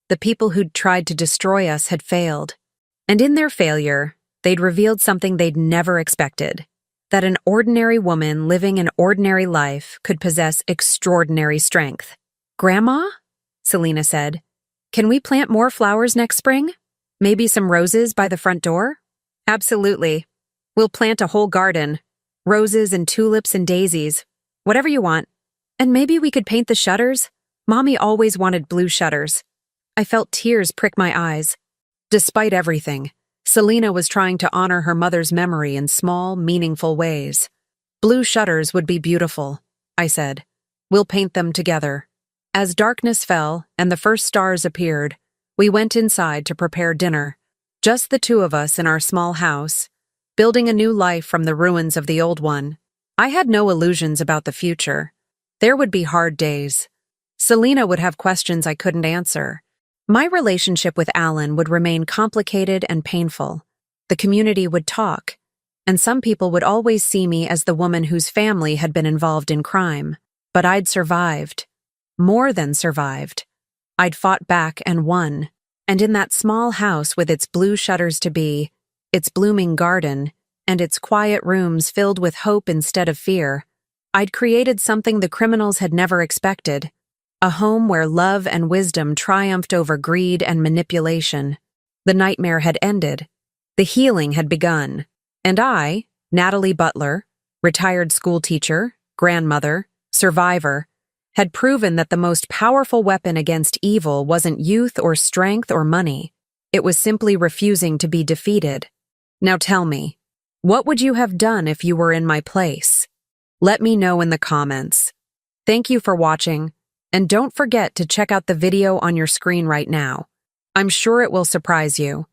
The people who'd tried to destroy us had failed. And in their failure, they'd revealed something they'd never expected. That an ordinary woman living an ordinary life could possess extraordinary strength. "Grandma?" Selena said. "Can we plant more flowers next spring? Maybe some roses by the front door?" "Absolutely. We'll plant a whole garden. Roses and tulips and daisies. Whatever you want. And maybe we could paint the shutters? Mommy always wanted blue shutters." I felt tears prick my eyes. Despite everything, Selena was trying to honor her mother's memory in small, meaningful ways. "Blue shutters would be beautiful," I said. "We'll paint them together." As darkness fell and the first stars appeared, we went inside to prepare dinner. Just the two of us in our small house, building a new life from the ruins of the old one. I had no illusions about the future. There would be hard days. Selena would have questions I couldn't answer. My relationship with Alan would remain complicated and painful. The community would talk, and some people would always see me as the woman whose family had been involved in crime. But I'd survived. More than survived. I'd fought back and won. And in that small house with its blue shutters to be, its blooming garden, and its quiet rooms filled with hope instead of fear, I'd created something the criminals had never expected. A home where love and wisdom triumphed over greed and manipulation. The nightmare had ended. The healing had begun. And I, Natalie Butler, retired schoolteacher, grandmother, survivor, had proven that the most powerful weapon against evil wasn't youth or strength or money. It was simply refusing to be defeated. Now tell me, what would you have done if you were in my place? Let me know in the comments. Thank you for watching, and don't forget to check out the video on your screen right now. I'm sure it will surprise you.